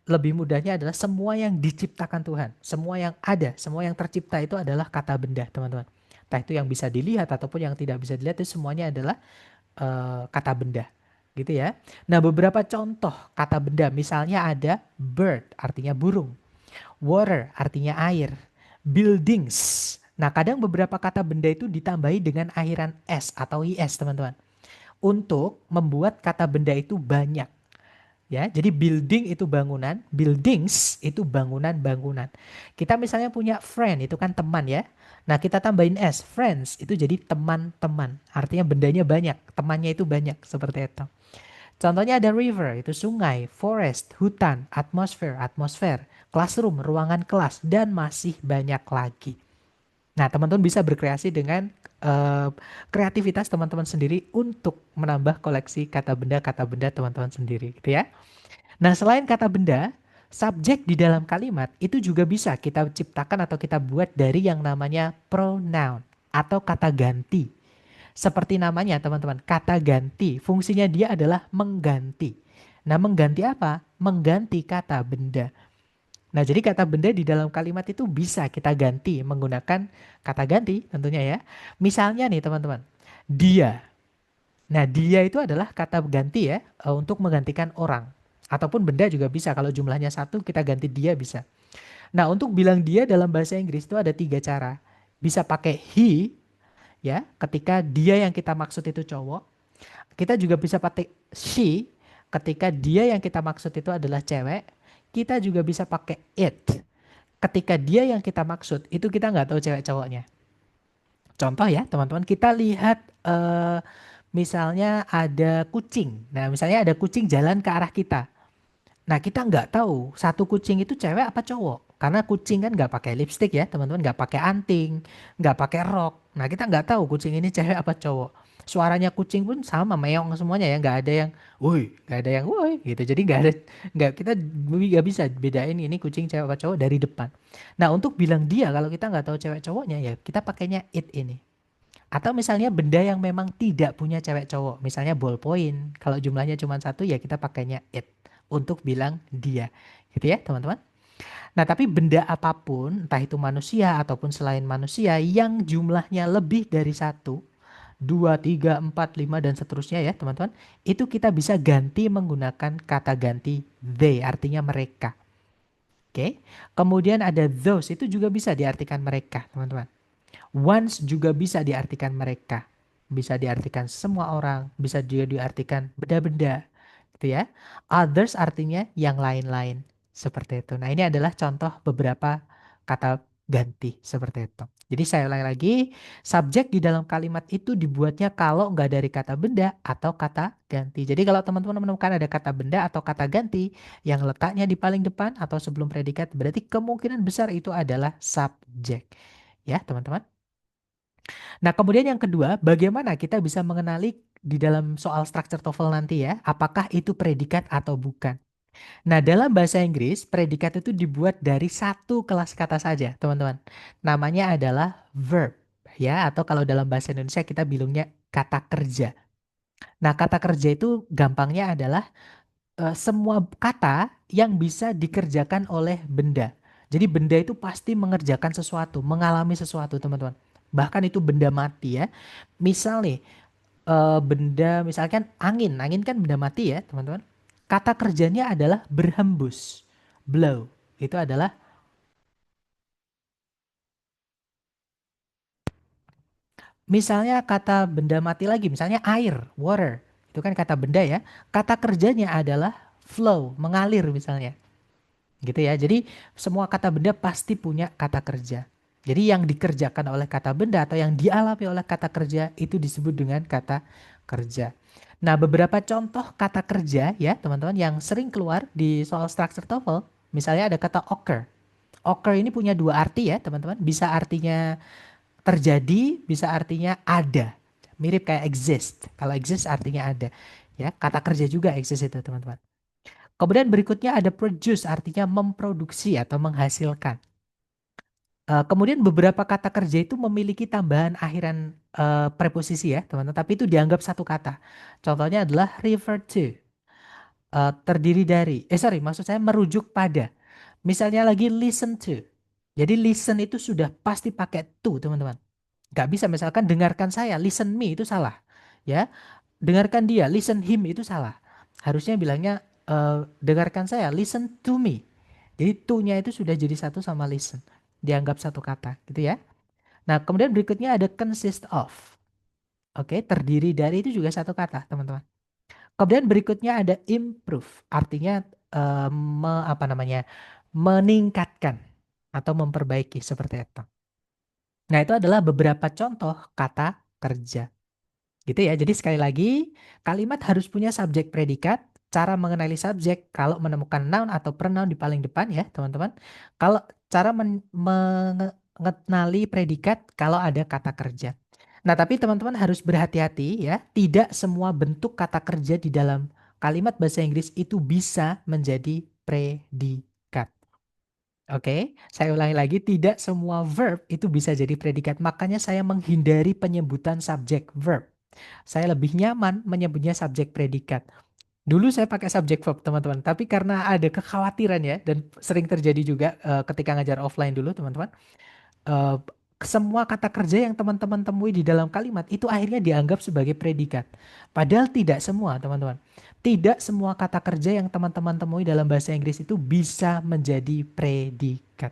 lebih mudahnya adalah semua yang diciptakan Tuhan. Semua yang ada, semua yang tercipta itu adalah kata benda, teman-teman. Entah itu yang bisa dilihat ataupun yang tidak bisa dilihat itu semuanya adalah kata benda. Gitu ya. Nah, beberapa contoh kata benda misalnya ada bird artinya burung, water artinya air, buildings Nah, kadang beberapa kata benda itu ditambahi dengan akhiran s atau is, teman-teman, untuk membuat kata benda itu banyak. Ya, jadi building itu bangunan, buildings itu bangunan-bangunan. Kita misalnya punya friend itu kan teman ya. Nah, kita tambahin s, friends itu jadi teman-teman. Artinya bendanya banyak, temannya itu banyak seperti itu. Contohnya ada river itu sungai, forest, hutan, atmosfer, atmosfer, classroom, ruangan kelas dan masih banyak lagi. Nah, teman-teman bisa berkreasi dengan eh, kreativitas teman-teman sendiri untuk menambah koleksi kata benda teman-teman sendiri gitu ya. Nah, selain kata benda, subjek di dalam kalimat itu juga bisa kita ciptakan atau kita buat dari yang namanya pronoun atau kata ganti. Seperti namanya, teman-teman, kata ganti. Fungsinya dia adalah mengganti. Nah, mengganti apa? Mengganti kata benda. Nah, jadi kata benda di dalam kalimat itu bisa kita ganti menggunakan kata ganti tentunya ya. Misalnya nih, teman-teman, dia. Nah, dia itu adalah kata ganti ya, untuk menggantikan orang. Ataupun benda juga bisa. Kalau jumlahnya satu, kita ganti dia bisa. Nah, untuk bilang dia dalam bahasa Inggris itu ada tiga cara. Bisa pakai he, ya, ketika dia yang kita maksud itu cowok. Kita juga bisa pakai she, ketika dia yang kita maksud itu adalah cewek. Kita juga bisa pakai it, ketika dia yang kita maksud itu kita nggak tahu cewek cowoknya. Contoh ya, teman-teman, kita lihat misalnya ada kucing. Nah, misalnya ada kucing jalan ke arah kita. Nah, kita nggak tahu satu kucing itu cewek apa cowok. Karena kucing kan nggak pakai lipstick ya, teman-teman, nggak pakai anting, nggak pakai rok. Nah, kita nggak tahu kucing ini cewek apa cowok. Suaranya kucing pun sama, meong semuanya ya, nggak ada yang, woi, nggak ada yang, woi, gitu. Jadi nggak ada, nggak kita nggak bisa bedain ini kucing cewek apa cowok dari depan. Nah, untuk bilang dia kalau kita nggak tahu cewek cowoknya ya, kita pakainya it ini. Atau misalnya benda yang memang tidak punya cewek cowok, misalnya ballpoint. Kalau jumlahnya cuma satu ya kita pakainya it untuk bilang dia. Gitu ya teman-teman. Nah tapi benda apapun, entah itu manusia ataupun selain manusia yang jumlahnya lebih dari satu, dua, tiga, empat, lima, dan seterusnya ya teman-teman. Itu kita bisa ganti menggunakan kata ganti they, artinya mereka. Oke. Kemudian ada those, itu juga bisa diartikan mereka teman-teman. Once juga bisa diartikan mereka. Bisa diartikan semua orang, bisa juga diartikan benda-benda, gitu ya. Others artinya yang lain-lain, seperti itu. Nah, ini adalah contoh beberapa kata ganti seperti itu. Jadi saya ulangi lagi, subjek di dalam kalimat itu dibuatnya kalau nggak dari kata benda atau kata ganti. Jadi kalau teman-teman menemukan ada kata benda atau kata ganti yang letaknya di paling depan atau sebelum predikat, berarti kemungkinan besar itu adalah subjek. Ya, teman-teman. Nah, kemudian yang kedua, bagaimana kita bisa mengenali di dalam soal structure TOEFL nanti ya, apakah itu predikat atau bukan? Nah, dalam bahasa Inggris, predikat itu dibuat dari satu kelas kata saja, teman-teman. Namanya adalah verb, ya, atau kalau dalam bahasa Indonesia kita bilangnya kata kerja. Nah, kata kerja itu gampangnya adalah semua kata yang bisa dikerjakan oleh benda. Jadi benda itu pasti mengerjakan sesuatu, mengalami sesuatu, teman-teman. Bahkan itu benda mati ya. Misal nih, benda misalkan angin, angin kan benda mati ya, teman-teman. Kata kerjanya adalah berhembus, blow. Itu adalah misalnya kata benda mati lagi, misalnya air, water. Itu kan kata benda ya. Kata kerjanya adalah flow, mengalir misalnya. Gitu ya. Jadi semua kata benda pasti punya kata kerja. Jadi yang dikerjakan oleh kata benda atau yang dialami oleh kata kerja itu disebut dengan kata kerja. Nah, beberapa contoh kata kerja ya, teman-teman yang sering keluar di soal structure TOEFL, misalnya ada kata occur. Occur ini punya dua arti ya, teman-teman. Bisa artinya terjadi, bisa artinya ada. Mirip kayak exist. Kalau exist artinya ada. Ya, kata kerja juga exist itu, teman-teman. Kemudian berikutnya ada produce, artinya memproduksi atau menghasilkan. Kemudian beberapa kata kerja itu memiliki tambahan akhiran preposisi ya, teman-teman. Tapi itu dianggap satu kata. Contohnya adalah refer to, terdiri dari, sorry, maksud saya merujuk pada. Misalnya lagi listen to. Jadi listen itu sudah pasti pakai to, teman-teman. Gak bisa misalkan dengarkan saya, listen me itu salah. Ya, dengarkan dia, listen him itu salah. Harusnya bilangnya dengarkan saya, listen to me. Jadi to-nya itu sudah jadi satu sama listen. Dianggap satu kata, gitu ya. Nah, kemudian berikutnya ada consist of. Oke, terdiri dari itu juga satu kata, teman-teman. Kemudian berikutnya ada improve, artinya apa namanya? Meningkatkan atau memperbaiki seperti itu. Nah, itu adalah beberapa contoh kata kerja. Gitu ya. Jadi sekali lagi, kalimat harus punya subjek predikat, cara mengenali subjek kalau menemukan noun atau pronoun di paling depan ya, teman-teman. Kalau cara mengenali predikat kalau ada kata kerja. Nah, tapi teman-teman harus berhati-hati ya, tidak semua bentuk kata kerja di dalam kalimat bahasa Inggris itu bisa menjadi predikat. Oke, saya ulangi lagi, tidak semua verb itu bisa jadi predikat. Makanya saya menghindari penyebutan subjek verb. Saya lebih nyaman menyebutnya subjek predikat. Dulu saya pakai subjek verb, teman-teman. Tapi karena ada kekhawatiran ya, dan sering terjadi juga ketika ngajar offline dulu, teman-teman. eh, Semua kata kerja yang teman-teman temui di dalam kalimat itu akhirnya dianggap sebagai predikat. Padahal tidak semua, teman-teman. Tidak semua kata kerja yang teman-teman temui dalam bahasa Inggris itu bisa menjadi predikat.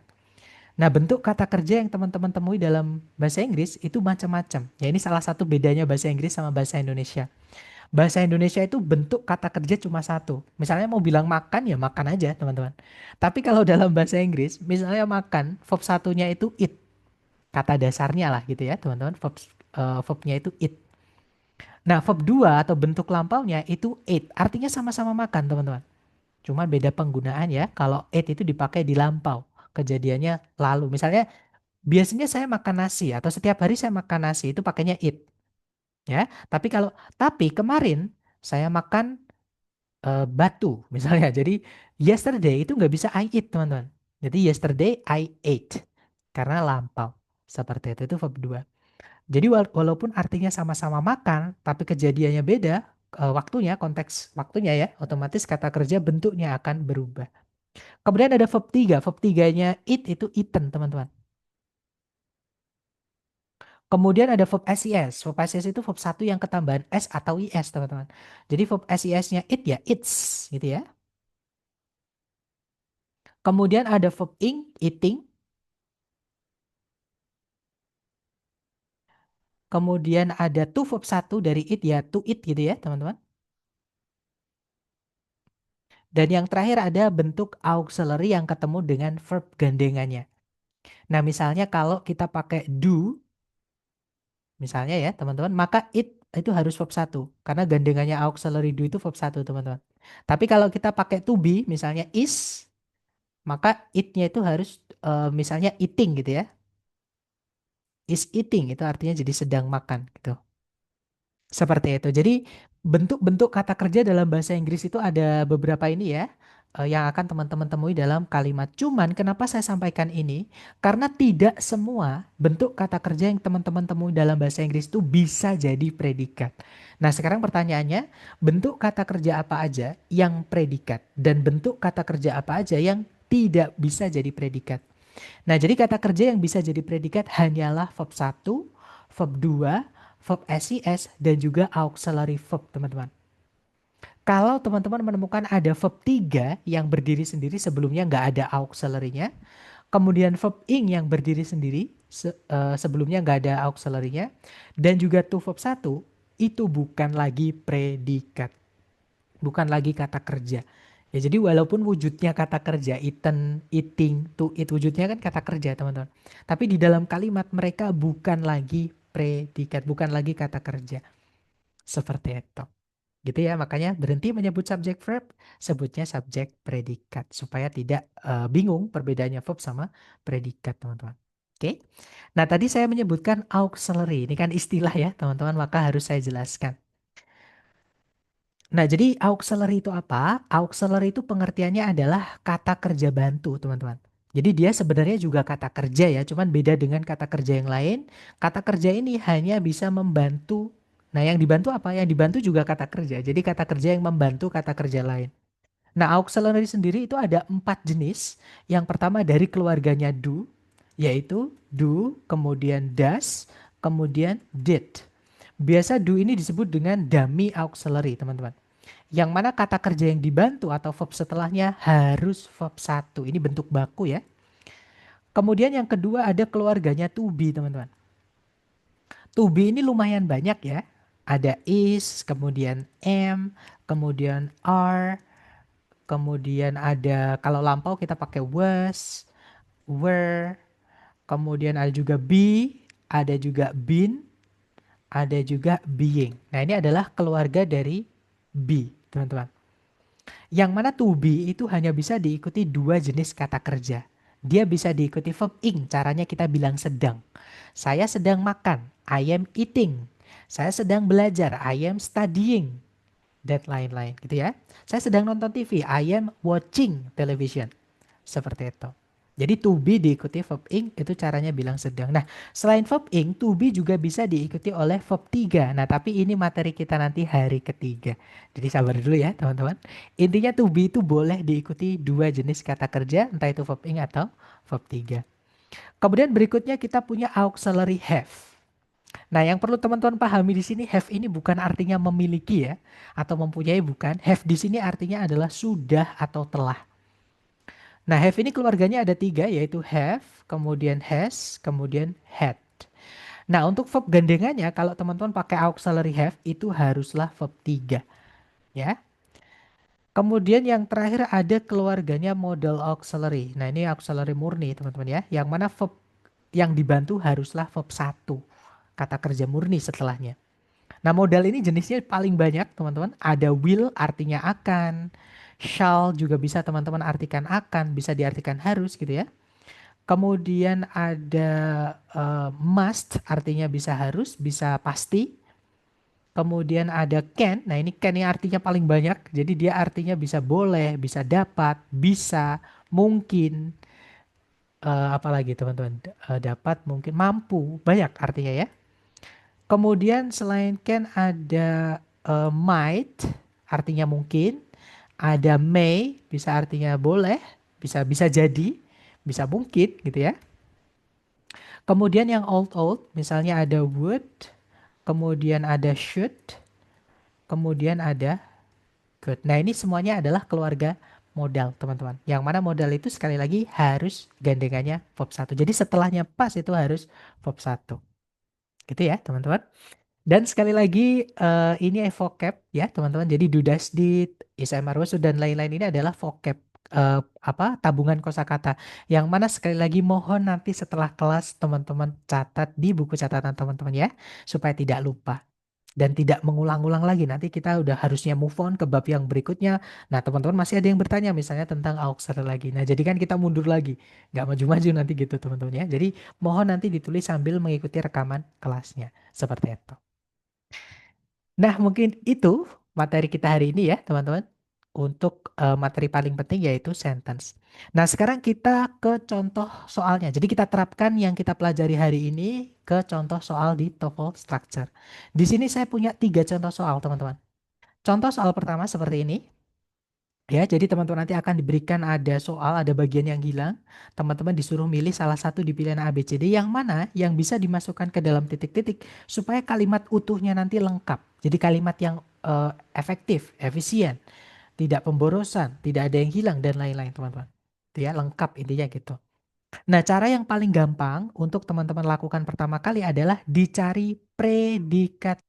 Nah, bentuk kata kerja yang teman-teman temui dalam bahasa Inggris itu macam-macam. Ya, ini salah satu bedanya bahasa Inggris sama bahasa Indonesia. Bahasa Indonesia itu bentuk kata kerja cuma satu. Misalnya mau bilang makan ya makan aja, teman-teman. Tapi kalau dalam bahasa Inggris, misalnya makan, verb satunya itu eat. Kata dasarnya lah gitu ya, teman-teman. Verbnya itu eat. Nah, verb 2 atau bentuk lampaunya itu ate. Artinya sama-sama makan, teman-teman. Cuma beda penggunaan ya. Kalau ate itu dipakai di lampau. Kejadiannya lalu. Misalnya biasanya saya makan nasi atau setiap hari saya makan nasi itu pakainya eat ya. Tapi kemarin saya makan batu misalnya. Jadi yesterday itu nggak bisa I eat, teman-teman. Jadi yesterday I ate karena lampau. Seperti itu verb 2. Jadi walaupun artinya sama-sama makan, tapi kejadiannya beda, waktunya, konteks waktunya ya, otomatis kata kerja bentuknya akan berubah. Kemudian ada verb 3. Verb 3-nya eat itu eaten, teman-teman. Kemudian ada verb SES. Verb SES itu verb satu yang ketambahan S atau IS, teman-teman. Jadi verb SES-nya it ya, it's gitu ya. Kemudian ada verb ing, eating. Kemudian ada to verb satu dari it ya, to eat gitu ya, teman-teman. Dan yang terakhir ada bentuk auxiliary yang ketemu dengan verb gandengannya. Nah, misalnya kalau kita pakai do, misalnya ya, teman-teman, maka it itu harus verb satu karena gandengannya auxiliary do itu verb satu, teman-teman. Tapi kalau kita pakai to be, misalnya is, maka it-nya itu harus misalnya eating gitu ya. Is eating itu artinya jadi sedang makan gitu. Seperti itu. Jadi bentuk-bentuk kata kerja dalam bahasa Inggris itu ada beberapa ini ya, yang akan teman-teman temui dalam kalimat. Cuman kenapa saya sampaikan ini? Karena tidak semua bentuk kata kerja yang teman-teman temui dalam bahasa Inggris itu bisa jadi predikat. Nah, sekarang pertanyaannya, bentuk kata kerja apa aja yang predikat dan bentuk kata kerja apa aja yang tidak bisa jadi predikat? Nah, jadi kata kerja yang bisa jadi predikat hanyalah verb satu, verb 2, verb SES, dan juga auxiliary verb, teman-teman. Kalau teman-teman menemukan ada verb 3 yang berdiri sendiri sebelumnya nggak ada auxiliary-nya, kemudian verb ing yang berdiri sendiri sebelumnya nggak ada auxiliary-nya, dan juga to verb satu itu bukan lagi predikat, bukan lagi kata kerja. Ya, jadi walaupun wujudnya kata kerja, eaten, eating, to eat, wujudnya kan kata kerja, teman-teman. Tapi di dalam kalimat mereka bukan lagi predikat, bukan lagi kata kerja. Seperti itu. Gitu ya, makanya berhenti menyebut subjek verb, sebutnya subjek predikat. Supaya tidak bingung perbedaannya verb sama predikat, teman-teman. Oke. Nah, tadi saya menyebutkan auxiliary. Ini kan istilah ya, teman-teman, maka harus saya jelaskan. Nah, jadi auxiliary itu apa? Auxiliary itu pengertiannya adalah kata kerja bantu, teman-teman. Jadi dia sebenarnya juga kata kerja ya, cuman beda dengan kata kerja yang lain. Kata kerja ini hanya bisa membantu. Nah, yang dibantu apa? Yang dibantu juga kata kerja. Jadi kata kerja yang membantu kata kerja lain. Nah, auxiliary sendiri itu ada 4 jenis. Yang pertama dari keluarganya do, yaitu do, kemudian does, kemudian did. Biasa do ini disebut dengan dummy auxiliary, teman-teman. Yang mana kata kerja yang dibantu atau verb setelahnya harus verb satu. Ini bentuk baku ya. Kemudian yang kedua ada keluarganya to be, teman-teman. To be ini lumayan banyak ya. Ada is, kemudian am, kemudian are, kemudian ada kalau lampau kita pakai was, were, kemudian ada juga be, ada juga been, ada juga being. Nah, ini adalah keluarga dari be, teman-teman. Yang mana to be itu hanya bisa diikuti dua jenis kata kerja. Dia bisa diikuti verb ing, caranya kita bilang sedang. Saya sedang makan, I am eating. Saya sedang belajar, I am studying. Dan lain-lain gitu ya. Saya sedang nonton TV, I am watching television. Seperti itu. Jadi to be diikuti verb ing itu caranya bilang sedang. Nah, selain verb ing, to be juga bisa diikuti oleh verb tiga. Nah, tapi ini materi kita nanti hari ketiga. Jadi sabar dulu ya, teman-teman. Intinya to be itu boleh diikuti dua jenis kata kerja, entah itu verb ing atau verb tiga. Kemudian berikutnya kita punya auxiliary have. Nah, yang perlu teman-teman pahami di sini have ini bukan artinya memiliki ya atau mempunyai, bukan. Have di sini artinya adalah sudah atau telah. Nah, have ini keluarganya ada tiga, yaitu have, kemudian has, kemudian had. Nah, untuk verb gandengannya, kalau teman-teman pakai auxiliary have, itu haruslah verb tiga. Ya. Kemudian yang terakhir ada keluarganya modal auxiliary. Nah, ini auxiliary murni, teman-teman ya. Yang mana verb yang dibantu haruslah verb satu. Kata kerja murni setelahnya. Nah, modal ini jenisnya paling banyak, teman-teman. Ada will artinya akan. Shall juga bisa teman-teman artikan akan, bisa diartikan harus gitu ya. Kemudian ada must, artinya bisa harus, bisa pasti. Kemudian ada can, nah ini can ini artinya paling banyak. Jadi dia artinya bisa boleh, bisa dapat, bisa, mungkin. Apalagi teman-teman? Dapat, mungkin, mampu, banyak artinya ya. Kemudian selain can ada might, artinya mungkin. Ada may, bisa artinya boleh, bisa bisa jadi, bisa mungkin gitu ya. Kemudian yang old, misalnya ada would, kemudian ada should, kemudian ada could. Nah, ini semuanya adalah keluarga modal, teman-teman. Yang mana modal itu sekali lagi harus gandengannya verb satu. Jadi setelahnya pas itu harus verb satu. Gitu ya, teman-teman. Dan sekali lagi ini vocab ya, teman-teman. Jadi do, does, did, is, am, are, was, dan lain-lain ini adalah vocab tabungan kosakata yang mana sekali lagi mohon nanti setelah kelas teman-teman catat di buku catatan teman-teman ya supaya tidak lupa dan tidak mengulang-ulang lagi. Nanti kita udah harusnya move on ke bab yang berikutnya. Nah, teman-teman masih ada yang bertanya misalnya tentang auxiliary lagi. Nah, jadi kan kita mundur lagi. Nggak maju-maju nanti gitu teman-teman ya. Jadi mohon nanti ditulis sambil mengikuti rekaman kelasnya. Seperti itu. Nah, mungkin itu materi kita hari ini ya, teman-teman. Untuk materi paling penting yaitu sentence. Nah, sekarang kita ke contoh soalnya. Jadi kita terapkan yang kita pelajari hari ini ke contoh soal di TOEFL Structure. Di sini saya punya tiga contoh soal, teman-teman. Contoh soal pertama seperti ini. Ya, jadi teman-teman nanti akan diberikan ada soal, ada bagian yang hilang. Teman-teman disuruh milih salah satu di pilihan A, B, C, D yang mana yang bisa dimasukkan ke dalam titik-titik supaya kalimat utuhnya nanti lengkap. Jadi kalimat yang efektif, efisien, tidak pemborosan, tidak ada yang hilang dan lain-lain, teman-teman. Itu ya, lengkap intinya gitu. Nah, cara yang paling gampang untuk teman-teman lakukan pertama kali adalah dicari predikat.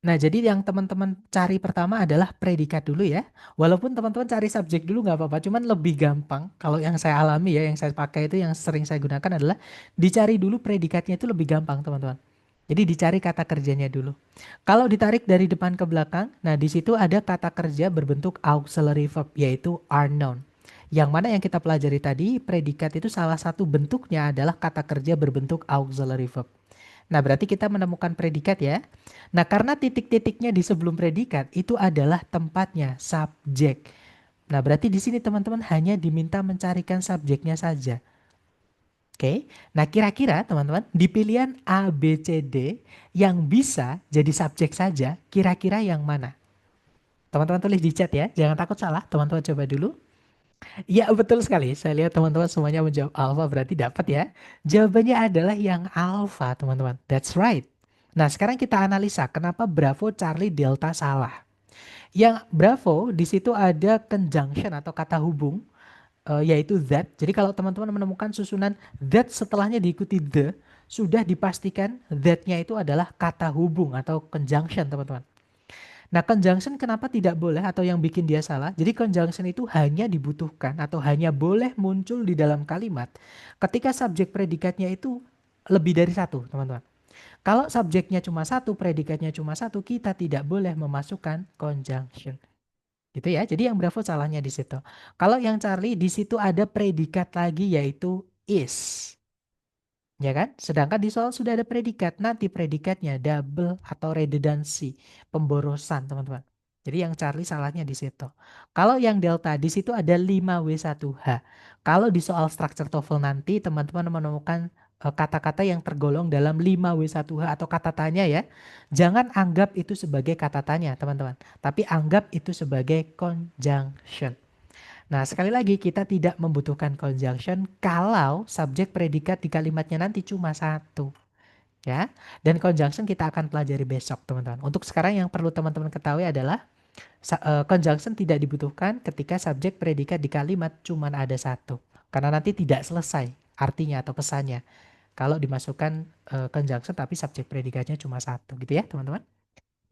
Nah, jadi yang teman-teman cari pertama adalah predikat dulu ya. Walaupun teman-teman cari subjek dulu nggak apa-apa, cuman lebih gampang. Kalau yang saya alami ya, yang saya pakai itu yang sering saya gunakan adalah dicari dulu predikatnya itu lebih gampang, teman-teman. Jadi dicari kata kerjanya dulu. Kalau ditarik dari depan ke belakang, nah di situ ada kata kerja berbentuk auxiliary verb yaitu are noun. Yang mana yang kita pelajari tadi, predikat itu salah satu bentuknya adalah kata kerja berbentuk auxiliary verb. Nah, berarti kita menemukan predikat ya. Nah, karena titik-titiknya di sebelum predikat itu adalah tempatnya, subjek. Nah, berarti di sini teman-teman hanya diminta mencarikan subjeknya saja. Oke. Nah, kira-kira teman-teman di pilihan A, B, C, D yang bisa jadi subjek saja, kira-kira yang mana? Teman-teman tulis di chat ya. Jangan takut salah. Teman-teman coba dulu. Ya, betul sekali. Saya lihat teman-teman semuanya menjawab alfa berarti dapat ya. Jawabannya adalah yang alfa, teman-teman. That's right. Nah, sekarang kita analisa kenapa Bravo, Charlie, Delta salah. Yang Bravo di situ ada conjunction atau kata hubung yaitu that. Jadi kalau teman-teman menemukan susunan that setelahnya diikuti the, sudah dipastikan that-nya itu adalah kata hubung atau conjunction, teman-teman. Nah, conjunction kenapa tidak boleh atau yang bikin dia salah? Jadi conjunction itu hanya dibutuhkan atau hanya boleh muncul di dalam kalimat ketika subjek predikatnya itu lebih dari satu, teman-teman. Kalau subjeknya cuma satu, predikatnya cuma satu, kita tidak boleh memasukkan conjunction. Gitu ya. Jadi yang Bravo salahnya di situ. Kalau yang Charlie di situ ada predikat lagi yaitu is. Ya kan? Sedangkan di soal sudah ada predikat. Nanti predikatnya double atau redundancy, pemborosan, teman-teman. Jadi yang Charlie salahnya di situ. Kalau yang Delta di situ ada 5W1H. Kalau di soal structure TOEFL nanti teman-teman menemukan kata-kata yang tergolong dalam 5W1H atau kata tanya ya. Jangan anggap itu sebagai kata tanya, teman-teman. Tapi anggap itu sebagai conjunction. Nah, sekali lagi kita tidak membutuhkan conjunction kalau subjek predikat di kalimatnya nanti cuma satu, ya. Dan conjunction kita akan pelajari besok, teman-teman. Untuk sekarang yang perlu teman-teman ketahui adalah conjunction tidak dibutuhkan ketika subjek predikat di kalimat cuma ada satu. Karena nanti tidak selesai artinya atau pesannya kalau dimasukkan conjunction tapi subjek predikatnya cuma satu, gitu ya, teman-teman.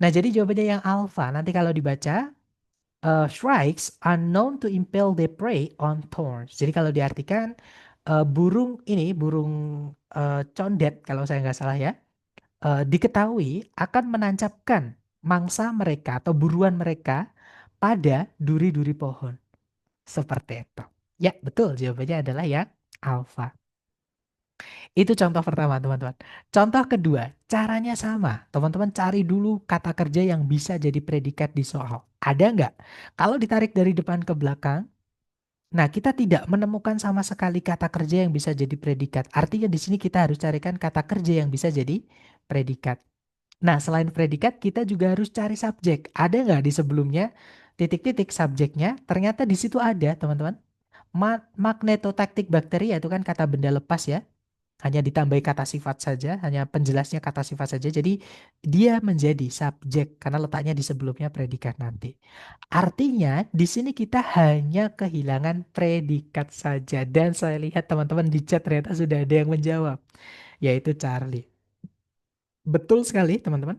Nah, jadi jawabannya yang alpha nanti kalau dibaca shrikes are known to impale their prey on thorns. Jadi kalau diartikan burung ini, burung condet kalau saya nggak salah ya, diketahui akan menancapkan mangsa mereka atau buruan mereka pada duri-duri pohon. Seperti itu. Ya, betul. Jawabannya adalah yang alpha. Itu contoh pertama, teman-teman. Contoh kedua, caranya sama. Teman-teman cari dulu kata kerja yang bisa jadi predikat di soal. Ada nggak? Kalau ditarik dari depan ke belakang, nah kita tidak menemukan sama sekali kata kerja yang bisa jadi predikat. Artinya di sini kita harus carikan kata kerja yang bisa jadi predikat. Nah, selain predikat, kita juga harus cari subjek. Ada nggak di sebelumnya titik-titik subjeknya? Ternyata di situ ada, teman-teman. Magnetotaktik bakteri itu kan kata benda lepas ya. Hanya ditambahi kata sifat saja, hanya penjelasnya kata sifat saja. Jadi dia menjadi subjek karena letaknya di sebelumnya predikat nanti. Artinya di sini kita hanya kehilangan predikat saja. Dan saya lihat teman-teman di chat ternyata sudah ada yang menjawab, yaitu Charlie. Betul sekali teman-teman.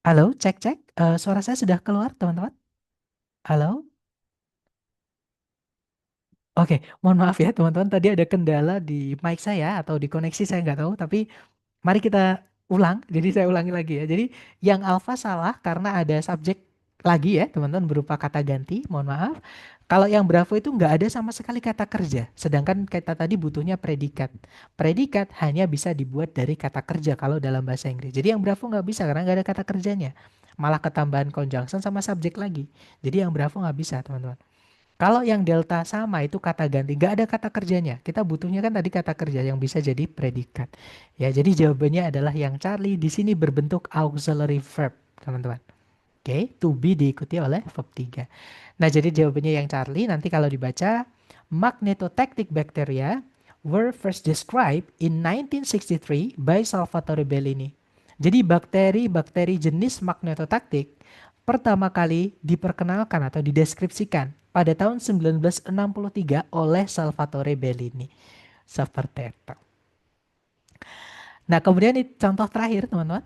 Halo, cek cek. Suara saya sudah keluar teman-teman. Halo. Oke, mohon maaf ya teman-teman. Tadi ada kendala di mic saya atau di koneksi saya nggak tahu. Tapi mari kita ulang. Jadi saya ulangi lagi ya. Jadi yang alfa salah karena ada subjek lagi ya teman-teman berupa kata ganti. Mohon maaf. Kalau yang bravo itu nggak ada sama sekali kata kerja. Sedangkan kita tadi butuhnya predikat. Predikat hanya bisa dibuat dari kata kerja kalau dalam bahasa Inggris. Jadi yang bravo nggak bisa karena nggak ada kata kerjanya. Malah ketambahan conjunction sama subjek lagi. Jadi yang bravo nggak bisa teman-teman. Kalau yang delta sama itu kata ganti, nggak ada kata kerjanya. Kita butuhnya kan tadi kata kerja yang bisa jadi predikat. Ya, jadi jawabannya adalah yang Charlie di sini berbentuk auxiliary verb, teman-teman. Oke, to be diikuti oleh verb 3. Nah, jadi jawabannya yang Charlie nanti kalau dibaca magnetotactic bacteria were first described in 1963 by Salvatore Bellini. Jadi bakteri-bakteri jenis magnetotaktik pertama kali diperkenalkan atau dideskripsikan pada tahun 1963 oleh Salvatore Bellini. Seperti itu. Nah, kemudian ini contoh terakhir, teman-teman.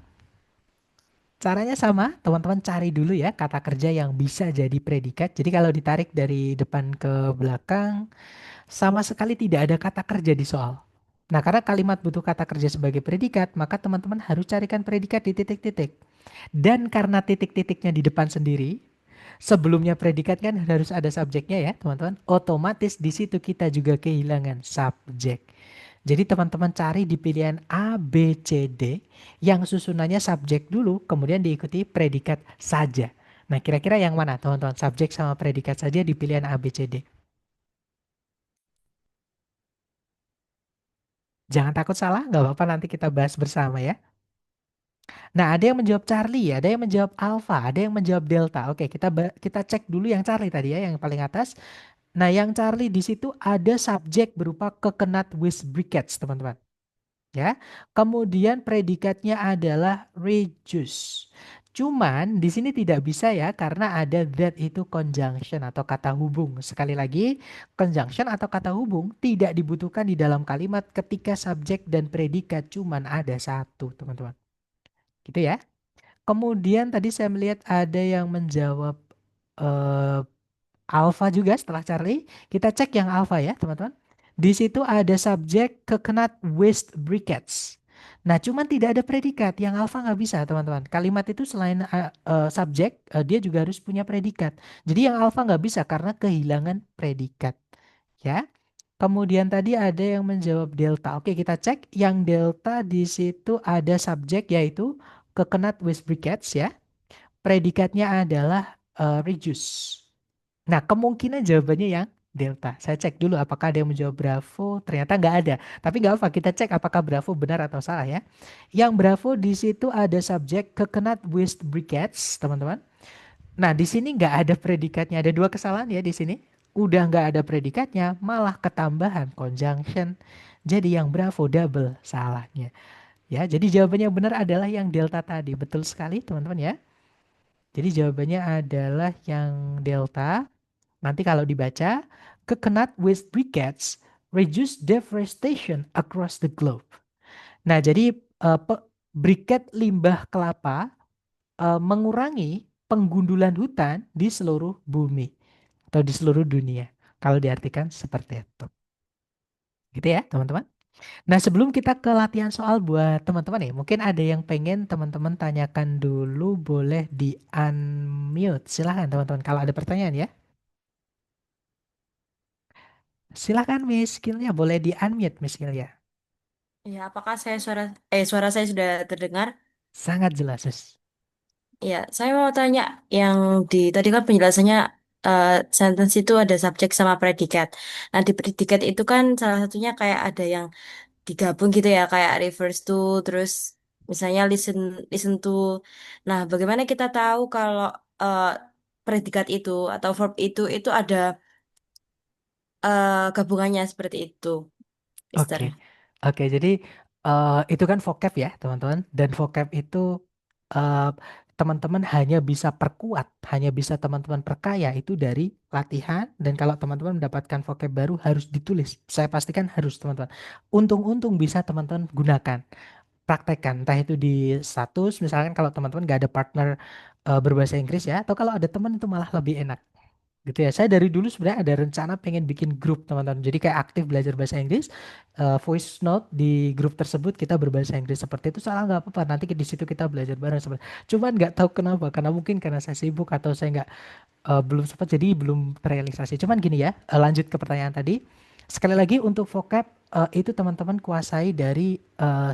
Caranya sama, teman-teman cari dulu ya kata kerja yang bisa jadi predikat. Jadi kalau ditarik dari depan ke belakang, sama sekali tidak ada kata kerja di soal. Nah, karena kalimat butuh kata kerja sebagai predikat, maka teman-teman harus carikan predikat di titik-titik. Dan karena titik-titiknya di depan sendiri, sebelumnya predikat kan harus ada subjeknya ya, teman-teman. Otomatis di situ kita juga kehilangan subjek. Jadi teman-teman cari di pilihan A, B, C, D yang susunannya subjek dulu, kemudian diikuti predikat saja. Nah, kira-kira yang mana, teman-teman? Subjek sama predikat saja di pilihan A, B, C, D. Jangan takut salah, nggak apa-apa nanti kita bahas bersama ya. Nah, ada yang menjawab Charlie, ada yang menjawab Alpha, ada yang menjawab Delta. Oke, kita cek dulu yang Charlie tadi ya, yang paling atas. Nah, yang Charlie di situ ada subjek berupa coconut with briquettes, teman-teman. Ya. Kemudian predikatnya adalah reduce. Cuman di sini tidak bisa ya karena ada that itu conjunction atau kata hubung. Sekali lagi, conjunction atau kata hubung tidak dibutuhkan di dalam kalimat ketika subjek dan predikat cuman ada satu, teman-teman. Gitu ya. Kemudian tadi saya melihat ada yang menjawab eh, Alpha juga setelah Charlie. Kita cek yang Alpha ya, teman-teman. Di situ ada subjek coconut waste briquettes. Nah, cuman tidak ada predikat. Yang Alpha nggak bisa, teman-teman. Kalimat itu selain subjek, dia juga harus punya predikat. Jadi yang Alpha nggak bisa karena kehilangan predikat. Ya. Kemudian tadi ada yang menjawab delta. Oke, kita cek. Yang delta di situ ada subjek yaitu coconut waste briquettes ya. Predikatnya adalah reduce. Nah, kemungkinan jawabannya yang delta. Saya cek dulu apakah ada yang menjawab Bravo. Ternyata nggak ada. Tapi nggak apa, kita cek apakah Bravo benar atau salah ya. Yang Bravo di situ ada subjek coconut with briquettes, teman-teman. Nah, di sini nggak ada predikatnya. Ada dua kesalahan ya di sini. Udah nggak ada predikatnya, malah ketambahan conjunction. Jadi yang Bravo double salahnya. Ya, jadi jawabannya benar adalah yang delta tadi. Betul sekali, teman-teman ya. Jadi jawabannya adalah yang delta. Nanti kalau dibaca, coconut with briquettes reduce deforestation across the globe. Nah, jadi briquette limbah kelapa mengurangi penggundulan hutan di seluruh bumi atau di seluruh dunia. Kalau diartikan seperti itu. Gitu ya, teman-teman. Nah, sebelum kita ke latihan soal buat teman-teman nih, mungkin ada yang pengen teman-teman tanyakan dulu, boleh di unmute. Silahkan teman-teman kalau ada pertanyaan ya. Silahkan Miss Skillnya, boleh di unmute Miss Skillnya. Ya, apakah suara saya sudah terdengar? Sangat jelas, Miss. Ya, saya mau tanya yang di tadi kan penjelasannya eh, sentence itu ada subjek sama predikat. Nah, di predikat itu kan salah satunya kayak ada yang digabung gitu ya, kayak refers to, terus misalnya listen listen to. Nah, bagaimana kita tahu kalau eh, predikat itu atau verb itu ada gabungannya seperti itu, Mister? Oke, oke. Jadi itu kan vocab ya, teman-teman. Dan vocab itu eh, teman-teman hanya bisa perkuat, hanya bisa teman-teman perkaya itu dari latihan. Dan kalau teman-teman mendapatkan vocab baru harus ditulis. Saya pastikan harus, teman-teman. Untung-untung bisa teman-teman gunakan, praktekkan. Entah itu di status, misalkan kalau teman-teman nggak ada partner berbahasa Inggris ya, atau kalau ada teman itu malah lebih enak. Gitu ya. Saya dari dulu sebenarnya ada rencana pengen bikin grup teman-teman. Jadi kayak aktif belajar bahasa Inggris, voice note di grup tersebut kita berbahasa Inggris seperti itu salah nggak apa-apa. Nanti di situ kita belajar bareng seperti. Cuman nggak tahu kenapa, karena mungkin karena saya sibuk atau saya nggak belum sempat jadi belum terrealisasi. Cuman gini ya, lanjut ke pertanyaan tadi. Sekali lagi untuk vocab itu teman-teman kuasai dari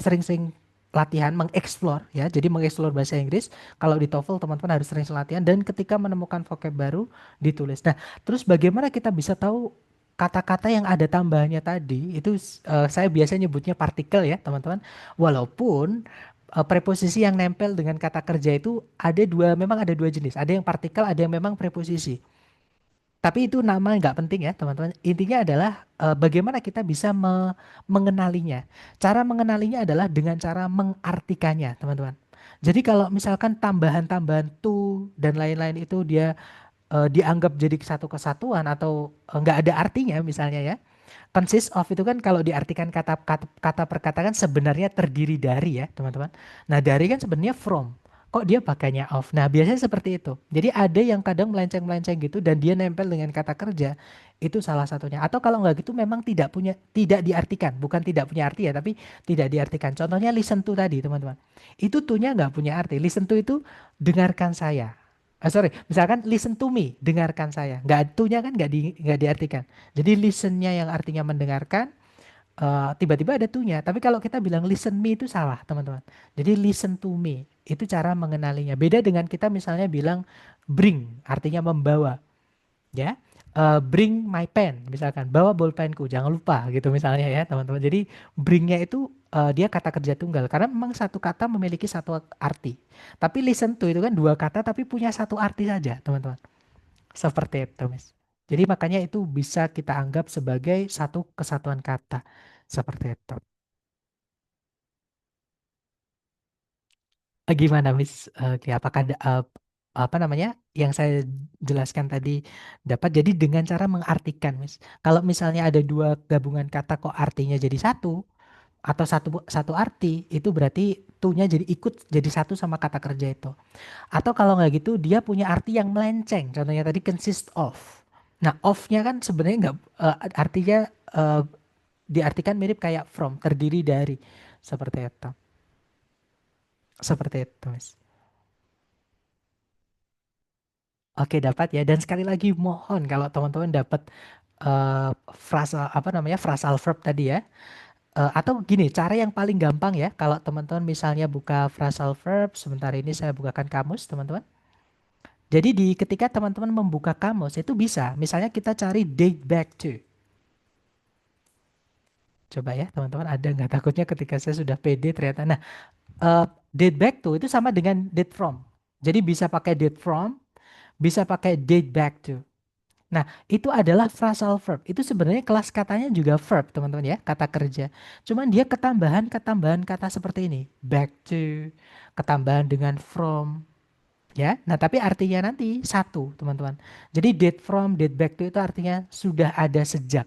sering-sering latihan mengeksplor ya. Jadi mengeksplor bahasa Inggris. Kalau di TOEFL teman-teman harus sering latihan dan ketika menemukan vocab baru ditulis. Nah, terus bagaimana kita bisa tahu kata-kata yang ada tambahannya tadi itu saya biasanya nyebutnya partikel ya, teman-teman. Walaupun preposisi yang nempel dengan kata kerja itu ada dua, memang ada dua jenis. Ada yang partikel, ada yang memang preposisi. Tapi itu nama nggak penting ya, teman-teman. Intinya adalah bagaimana kita bisa mengenalinya. Cara mengenalinya adalah dengan cara mengartikannya, teman-teman. Jadi kalau misalkan tambahan-tambahan to dan lain-lain itu dia dianggap jadi satu kesatuan atau nggak ada artinya misalnya ya. Consist of itu kan kalau diartikan kata per kata kan sebenarnya terdiri dari ya, teman-teman. Nah, dari kan sebenarnya from. Kok dia pakainya of? Nah, biasanya seperti itu. Jadi ada yang kadang melenceng-melenceng gitu dan dia nempel dengan kata kerja. Itu salah satunya. Atau kalau nggak gitu memang tidak diartikan. Bukan tidak punya arti ya, tapi tidak diartikan. Contohnya listen to tadi, teman-teman. Itu to-nya nggak punya arti. Listen to itu dengarkan saya. Sorry, misalkan listen to me, dengarkan saya. Nggak to-nya kan nggak diartikan. Jadi listennya yang artinya mendengarkan, tiba-tiba ada to-nya. Tapi kalau kita bilang listen me itu salah, teman-teman. Jadi listen to me itu cara mengenalinya. Beda dengan kita misalnya bilang bring, artinya membawa, ya. Bring my pen, misalkan bawa bolpenku, jangan lupa gitu misalnya ya, teman-teman. Jadi bringnya itu dia kata kerja tunggal karena memang satu kata memiliki satu arti. Tapi listen to itu kan dua kata tapi punya satu arti saja, teman-teman. Seperti itu, Mas. Jadi makanya itu bisa kita anggap sebagai satu kesatuan kata. Seperti itu. Gimana, Miss? Apakah apa namanya yang saya jelaskan tadi dapat jadi dengan cara mengartikan, Miss. Kalau misalnya ada dua gabungan kata kok artinya jadi satu atau satu satu arti, itu berarti tuh-nya jadi ikut jadi satu sama kata kerja itu. Atau kalau nggak gitu dia punya arti yang melenceng. Contohnya tadi consist of. Nah, of-nya kan sebenarnya nggak artinya eh, diartikan mirip kayak from, terdiri dari. Seperti itu. Seperti itu, Mas. Oke, dapat ya. Dan sekali lagi mohon kalau teman-teman dapat frasa apa namanya? Phrasal verb tadi ya. Atau gini, cara yang paling gampang ya kalau teman-teman misalnya buka phrasal verb, sebentar ini saya bukakan kamus, teman-teman. Jadi ketika teman-teman membuka kamus itu bisa, misalnya kita cari date back to. Coba ya teman-teman, ada nggak takutnya ketika saya sudah pede ternyata. Nah, date back to itu sama dengan date from. Jadi bisa pakai date from, bisa pakai date back to. Nah, itu adalah phrasal verb. Itu sebenarnya kelas katanya juga verb, teman-teman ya, kata kerja. Cuman dia ketambahan kata seperti ini. Back to, ketambahan dengan from, ya. Nah, tapi artinya nanti satu, teman-teman. Jadi date from, date back to itu artinya sudah ada sejak,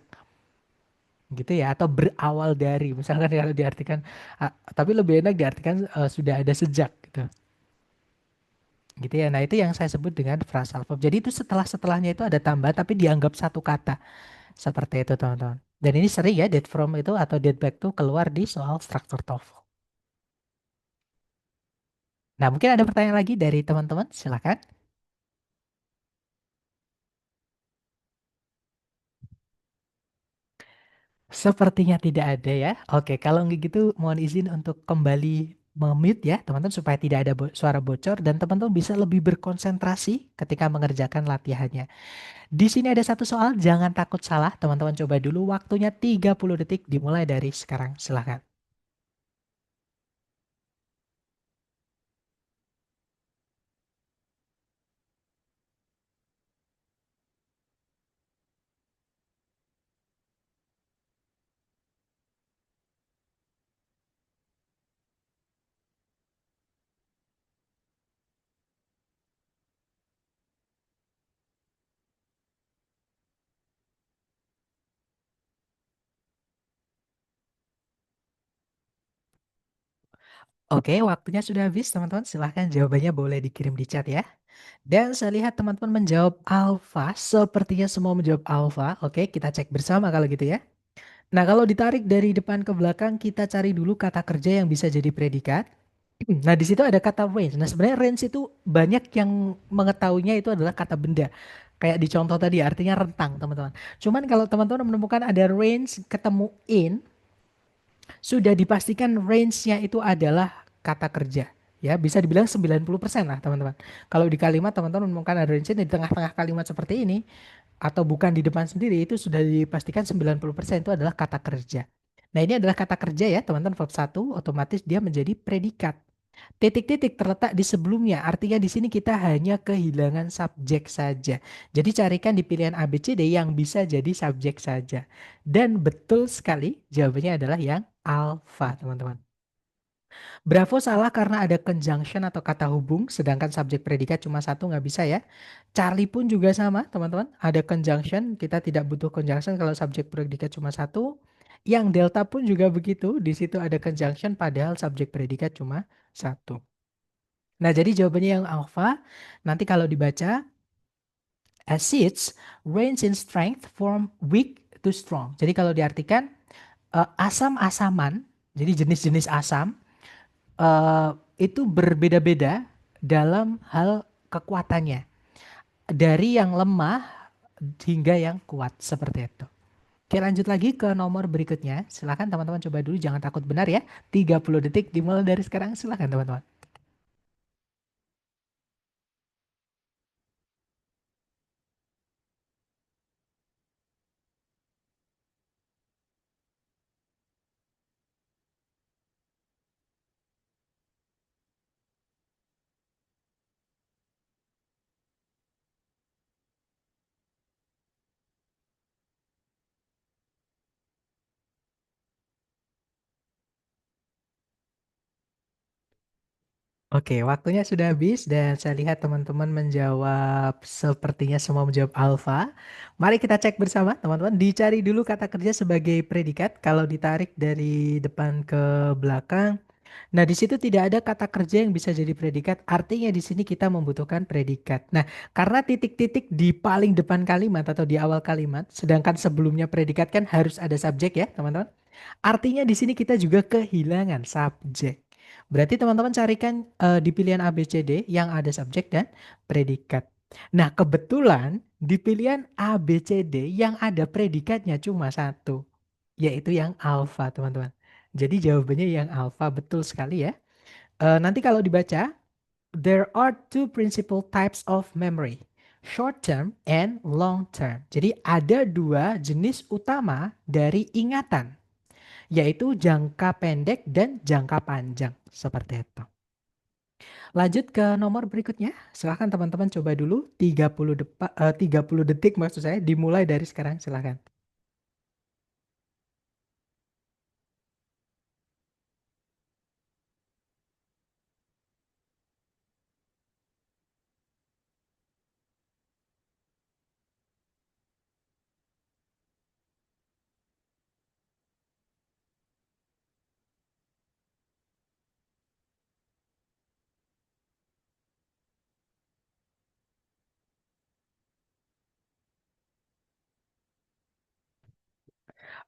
gitu ya, atau berawal dari. Misalkan kalau diartikan, tapi lebih enak diartikan sudah ada sejak, gitu. Gitu ya. Nah, itu yang saya sebut dengan phrasal verb. Jadi itu setelahnya itu ada tambahan tapi dianggap satu kata. Seperti itu teman-teman. Dan ini sering ya date from itu atau date back tuh keluar di soal struktur TOEFL. Nah, mungkin ada pertanyaan lagi dari teman-teman, silakan. Sepertinya tidak ada ya. Oke, kalau nggak gitu mohon izin untuk kembali memute ya teman-teman supaya tidak ada suara bocor dan teman-teman bisa lebih berkonsentrasi ketika mengerjakan latihannya. Di sini ada satu soal, jangan takut salah. Teman-teman coba dulu waktunya 30 detik dimulai dari sekarang. Silakan. Oke, waktunya sudah habis teman-teman. Silahkan jawabannya boleh dikirim di chat ya. Dan saya lihat teman-teman menjawab alfa, sepertinya semua menjawab alfa. Oke, kita cek bersama kalau gitu ya. Nah, kalau ditarik dari depan ke belakang, kita cari dulu kata kerja yang bisa jadi predikat. Nah, di situ ada kata range. Nah, sebenarnya range itu banyak yang mengetahuinya itu adalah kata benda. Kayak di contoh tadi, artinya rentang, teman-teman. Cuman kalau teman-teman menemukan ada range ketemu in, sudah dipastikan range-nya itu adalah kata kerja. Ya, bisa dibilang 90% lah teman-teman. Kalau di kalimat teman-teman menemukan ada range di tengah-tengah kalimat seperti ini, atau bukan di depan sendiri, itu sudah dipastikan 90% itu adalah kata kerja. Nah, ini adalah kata kerja ya teman-teman, verb satu otomatis dia menjadi predikat. Titik-titik terletak di sebelumnya, artinya di sini kita hanya kehilangan subjek saja. Jadi carikan di pilihan A, B, C, D yang bisa jadi subjek saja. Dan betul sekali jawabannya adalah yang alfa, teman-teman. Bravo salah karena ada conjunction atau kata hubung, sedangkan subjek predikat cuma satu nggak bisa ya. Charlie pun juga sama, teman-teman. Ada conjunction, kita tidak butuh conjunction kalau subjek predikat cuma satu. Yang delta pun juga begitu, di situ ada conjunction padahal subjek predikat cuma satu. Nah, jadi jawabannya yang alpha, nanti kalau dibaca, acids range in strength from weak to strong. Jadi kalau diartikan asam-asaman, jadi jenis-jenis asam, eh, itu berbeda-beda dalam hal kekuatannya. Dari yang lemah hingga yang kuat, seperti itu. Oke, lanjut lagi ke nomor berikutnya. Silakan teman-teman coba dulu, jangan takut benar ya. 30 detik dimulai dari sekarang. Silakan teman-teman. Oke, waktunya sudah habis dan saya lihat teman-teman menjawab sepertinya semua menjawab alfa. Mari kita cek bersama teman-teman. Dicari dulu kata kerja sebagai predikat. Kalau ditarik dari depan ke belakang. Nah, di situ tidak ada kata kerja yang bisa jadi predikat. Artinya di sini kita membutuhkan predikat. Nah, karena titik-titik di paling depan kalimat atau di awal kalimat, sedangkan sebelumnya predikat kan harus ada subjek ya, teman-teman. Artinya di sini kita juga kehilangan subjek. Berarti teman-teman carikan di pilihan A, B, C, D yang ada subjek dan predikat. Nah, kebetulan di pilihan A, B, C, D yang ada predikatnya cuma satu, yaitu yang alfa, teman-teman. Jadi jawabannya yang alfa, betul sekali ya. Nanti kalau dibaca, there are two principal types of memory, short term and long term. Jadi ada dua jenis utama dari ingatan, yaitu jangka pendek dan jangka panjang. Seperti itu. Lanjut ke nomor berikutnya. Silahkan teman-teman coba dulu 30 detik maksud saya dimulai dari sekarang, silahkan.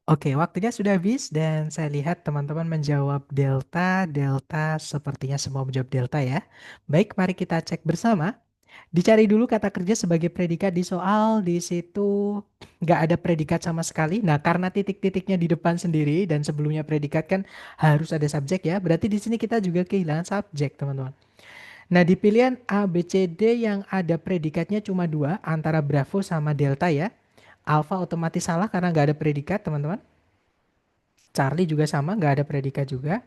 Oke, waktunya sudah habis dan saya lihat teman-teman menjawab delta. Delta sepertinya semua menjawab delta ya. Baik, mari kita cek bersama. Dicari dulu kata kerja sebagai predikat di soal. Di situ nggak ada predikat sama sekali. Nah, karena titik-titiknya di depan sendiri dan sebelumnya predikat kan harus ada subjek ya. Berarti di sini kita juga kehilangan subjek, teman-teman. Nah, di pilihan A, B, C, D yang ada predikatnya cuma dua, antara Bravo sama Delta ya. Alpha otomatis salah karena nggak ada predikat, teman-teman. Charlie juga sama, nggak ada predikat juga.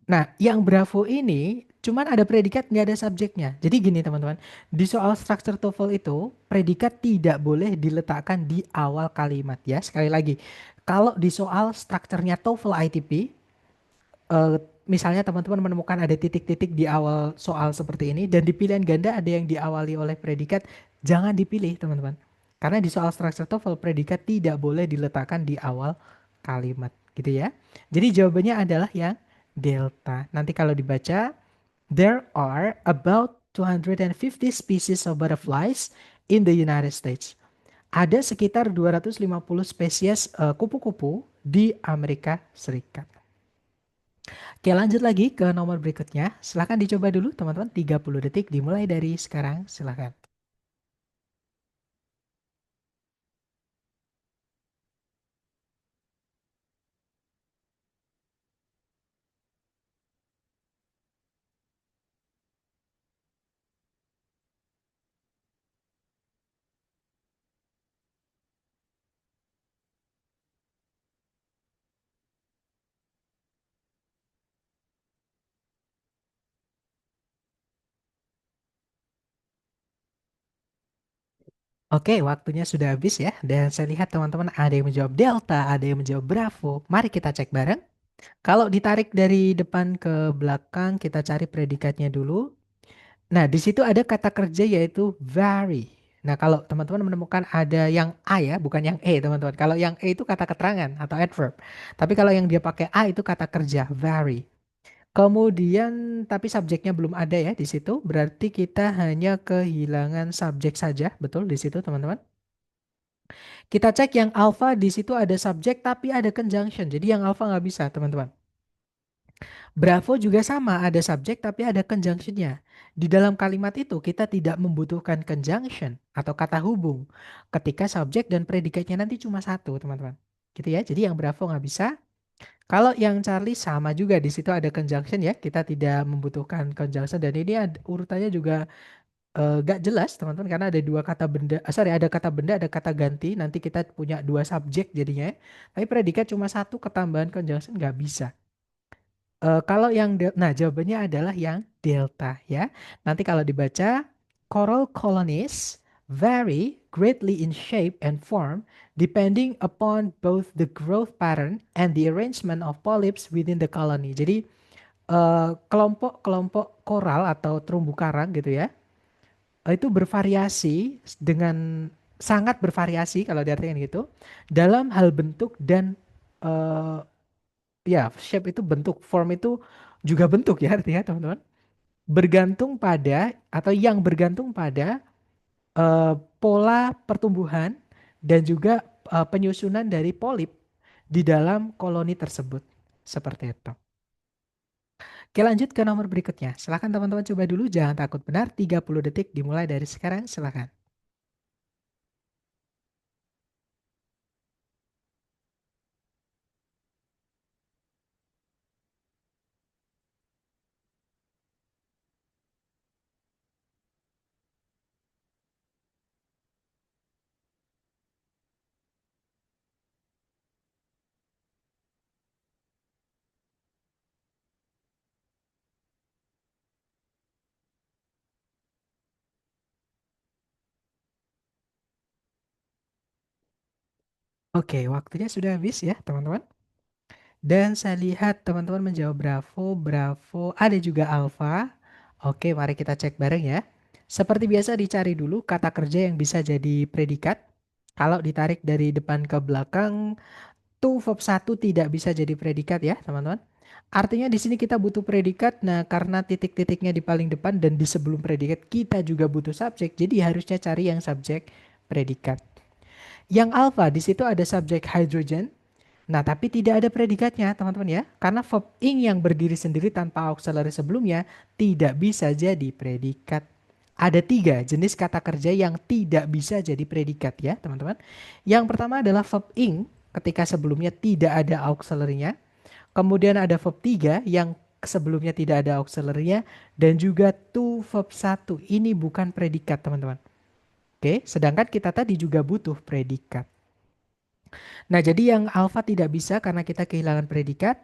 Nah, yang Bravo ini cuman ada predikat, nggak ada subjeknya. Jadi gini teman-teman, di soal structure TOEFL itu, predikat tidak boleh diletakkan di awal kalimat ya. Sekali lagi, kalau di soal strukturnya TOEFL ITP, eh, misalnya teman-teman menemukan ada titik-titik di awal soal seperti ini dan di pilihan ganda ada yang diawali oleh predikat, jangan dipilih teman-teman. Karena di soal structure TOEFL predikat tidak boleh diletakkan di awal kalimat gitu ya. Jadi jawabannya adalah yang delta. Nanti kalau dibaca, there are about 250 species of butterflies in the United States. Ada sekitar 250 spesies kupu-kupu di Amerika Serikat. Oke, lanjut lagi ke nomor berikutnya. Silahkan dicoba dulu teman-teman. 30 detik dimulai dari sekarang. Silahkan. Oke, waktunya sudah habis ya. Dan saya lihat teman-teman ada yang menjawab Delta, ada yang menjawab Bravo. Mari kita cek bareng. Kalau ditarik dari depan ke belakang, kita cari predikatnya dulu. Nah, di situ ada kata kerja yaitu vary. Nah, kalau teman-teman menemukan ada yang A ya, bukan yang E, teman-teman. Kalau yang E itu kata keterangan atau adverb. Tapi kalau yang dia pakai A itu kata kerja, vary. Kemudian, tapi subjeknya belum ada ya di situ. Berarti kita hanya kehilangan subjek saja, betul di situ, teman-teman. Kita cek yang alpha di situ ada subjek tapi ada conjunction. Jadi yang alpha nggak bisa, teman-teman. Bravo juga sama, ada subjek tapi ada conjunctionnya. Di dalam kalimat itu kita tidak membutuhkan conjunction atau kata hubung ketika subjek dan predikatnya nanti cuma satu, teman-teman. gitu ya. Jadi yang Bravo nggak bisa. Kalau yang Charlie sama juga, di situ ada conjunction ya. Kita tidak membutuhkan conjunction dan ini urutannya juga gak jelas teman-teman karena ada dua kata benda, sorry, ada kata benda, ada kata ganti. Nanti kita punya dua subjek jadinya. Tapi predikat cuma satu, ketambahan conjunction nggak bisa. Kalau yang nah jawabannya adalah yang delta ya. Nanti kalau dibaca, coral colonies vary greatly in shape and form depending upon both the growth pattern and the arrangement of polyps within the colony. Jadi kelompok-kelompok koral atau terumbu karang gitu ya, itu bervariasi dengan sangat bervariasi kalau diartikan gitu dalam hal bentuk dan eh, ya, shape itu bentuk, form itu juga bentuk ya artinya teman-teman. Bergantung pada atau yang bergantung pada pola pertumbuhan dan juga penyusunan dari polip di dalam koloni tersebut. Seperti itu. Oke, lanjut ke nomor berikutnya. Silahkan teman-teman coba dulu, jangan takut benar. 30 detik dimulai dari sekarang, silahkan. Oke, waktunya sudah habis ya teman-teman. Dan saya lihat teman-teman menjawab Bravo, Bravo, ada juga Alpha. Oke, mari kita cek bareng ya. Seperti biasa dicari dulu kata kerja yang bisa jadi predikat. Kalau ditarik dari depan ke belakang, to verb satu tidak bisa jadi predikat ya teman-teman. Artinya di sini kita butuh predikat. Nah, karena titik-titiknya di paling depan dan di sebelum predikat kita juga butuh subjek. Jadi harusnya cari yang subjek predikat. Yang alpha di situ ada subjek hydrogen. Nah, tapi tidak ada predikatnya, teman-teman ya. Karena verb ing yang berdiri sendiri tanpa auxiliary sebelumnya tidak bisa jadi predikat. Ada tiga jenis kata kerja yang tidak bisa jadi predikat ya, teman-teman. Yang pertama adalah verb ing ketika sebelumnya tidak ada auxiliary-nya. Kemudian ada verb 3 yang sebelumnya tidak ada auxiliary-nya. Dan juga to verb 1. Ini bukan predikat, teman-teman. Oke, sedangkan kita tadi juga butuh predikat. Nah, jadi yang alpha tidak bisa karena kita kehilangan predikat.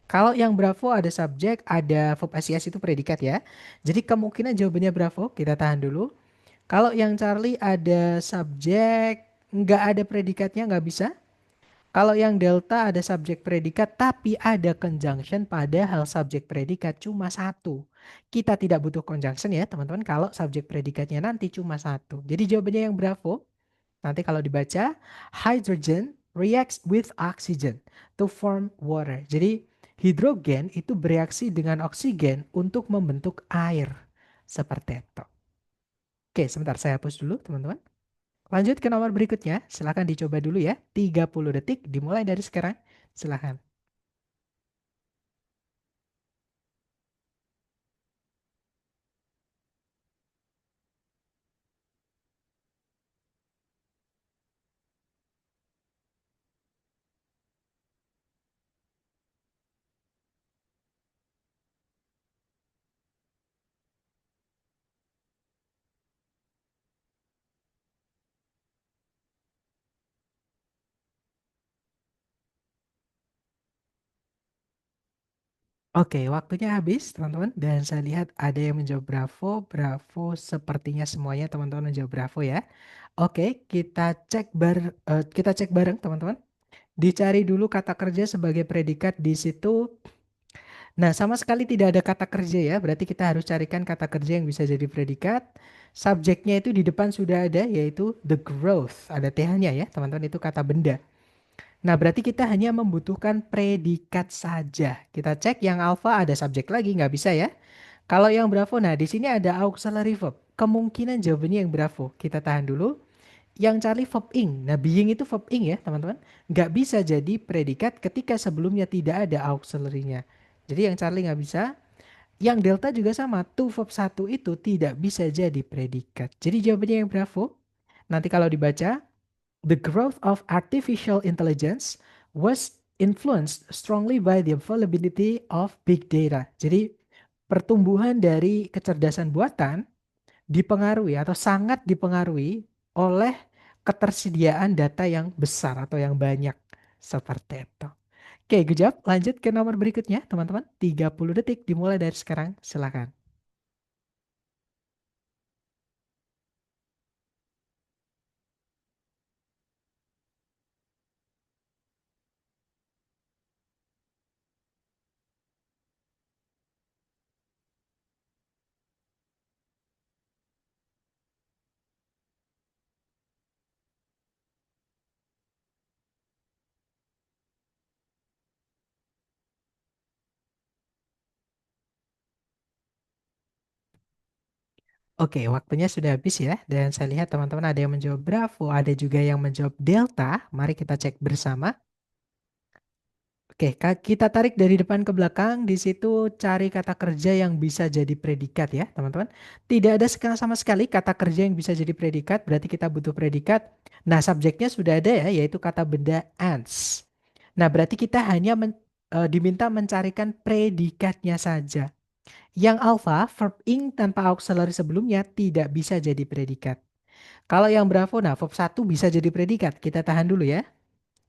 Kalau yang bravo ada subjek, ada verb SIS itu predikat ya. Jadi kemungkinan jawabannya bravo, kita tahan dulu. Kalau yang Charlie ada subjek, nggak ada predikatnya, nggak bisa. Kalau yang delta ada subjek predikat, tapi ada conjunction padahal subjek predikat cuma satu. Kita tidak butuh conjunction ya teman-teman kalau subjek predikatnya nanti cuma satu. Jadi jawabannya yang bravo. Nanti kalau dibaca, hydrogen reacts with oxygen to form water. Jadi hidrogen itu bereaksi dengan oksigen untuk membentuk air. Seperti itu. Oke, sebentar saya hapus dulu teman-teman. Lanjut ke nomor berikutnya. Silahkan dicoba dulu ya. 30 detik dimulai dari sekarang. Silahkan. Oke, waktunya habis teman-teman. Dan saya lihat ada yang menjawab bravo. Bravo sepertinya semuanya teman-teman menjawab bravo ya. Oke, kita cek bareng teman-teman. Dicari dulu kata kerja sebagai predikat di situ. Nah, sama sekali tidak ada kata kerja ya. Berarti kita harus carikan kata kerja yang bisa jadi predikat. Subjeknya itu di depan sudah ada yaitu the growth. Ada TH-nya ya, teman-teman, itu kata benda. Nah, berarti kita hanya membutuhkan predikat saja. Kita cek yang alpha ada subjek lagi, nggak bisa ya. Kalau yang bravo, nah di sini ada auxiliary verb. Kemungkinan jawabannya yang bravo. Kita tahan dulu. Yang Charlie verb ing. Nah, being itu verb ing ya, teman-teman. Nggak bisa jadi predikat ketika sebelumnya tidak ada auxiliary-nya. Jadi yang Charlie nggak bisa. Yang delta juga sama. To verb satu itu tidak bisa jadi predikat. Jadi jawabannya yang bravo. Nanti kalau dibaca, the growth of artificial intelligence was influenced strongly by the availability of big data. Jadi pertumbuhan dari kecerdasan buatan dipengaruhi atau sangat dipengaruhi oleh ketersediaan data yang besar atau yang banyak seperti itu. Oke, good job. Lanjut ke nomor berikutnya, teman-teman. 30 detik dimulai dari sekarang. Silakan. Oke, waktunya sudah habis ya. Dan saya lihat teman-teman ada yang menjawab Bravo, ada juga yang menjawab Delta. Mari kita cek bersama. Oke, kita tarik dari depan ke belakang. Di situ cari kata kerja yang bisa jadi predikat ya, teman-teman. Tidak ada sama sekali kata kerja yang bisa jadi predikat, berarti kita butuh predikat. Nah, subjeknya sudah ada ya, yaitu kata benda ants. Nah, berarti kita hanya diminta mencarikan predikatnya saja. Yang alpha, verb ing tanpa auxiliary sebelumnya tidak bisa jadi predikat. Kalau yang bravo, nah verb satu bisa jadi predikat. Kita tahan dulu ya.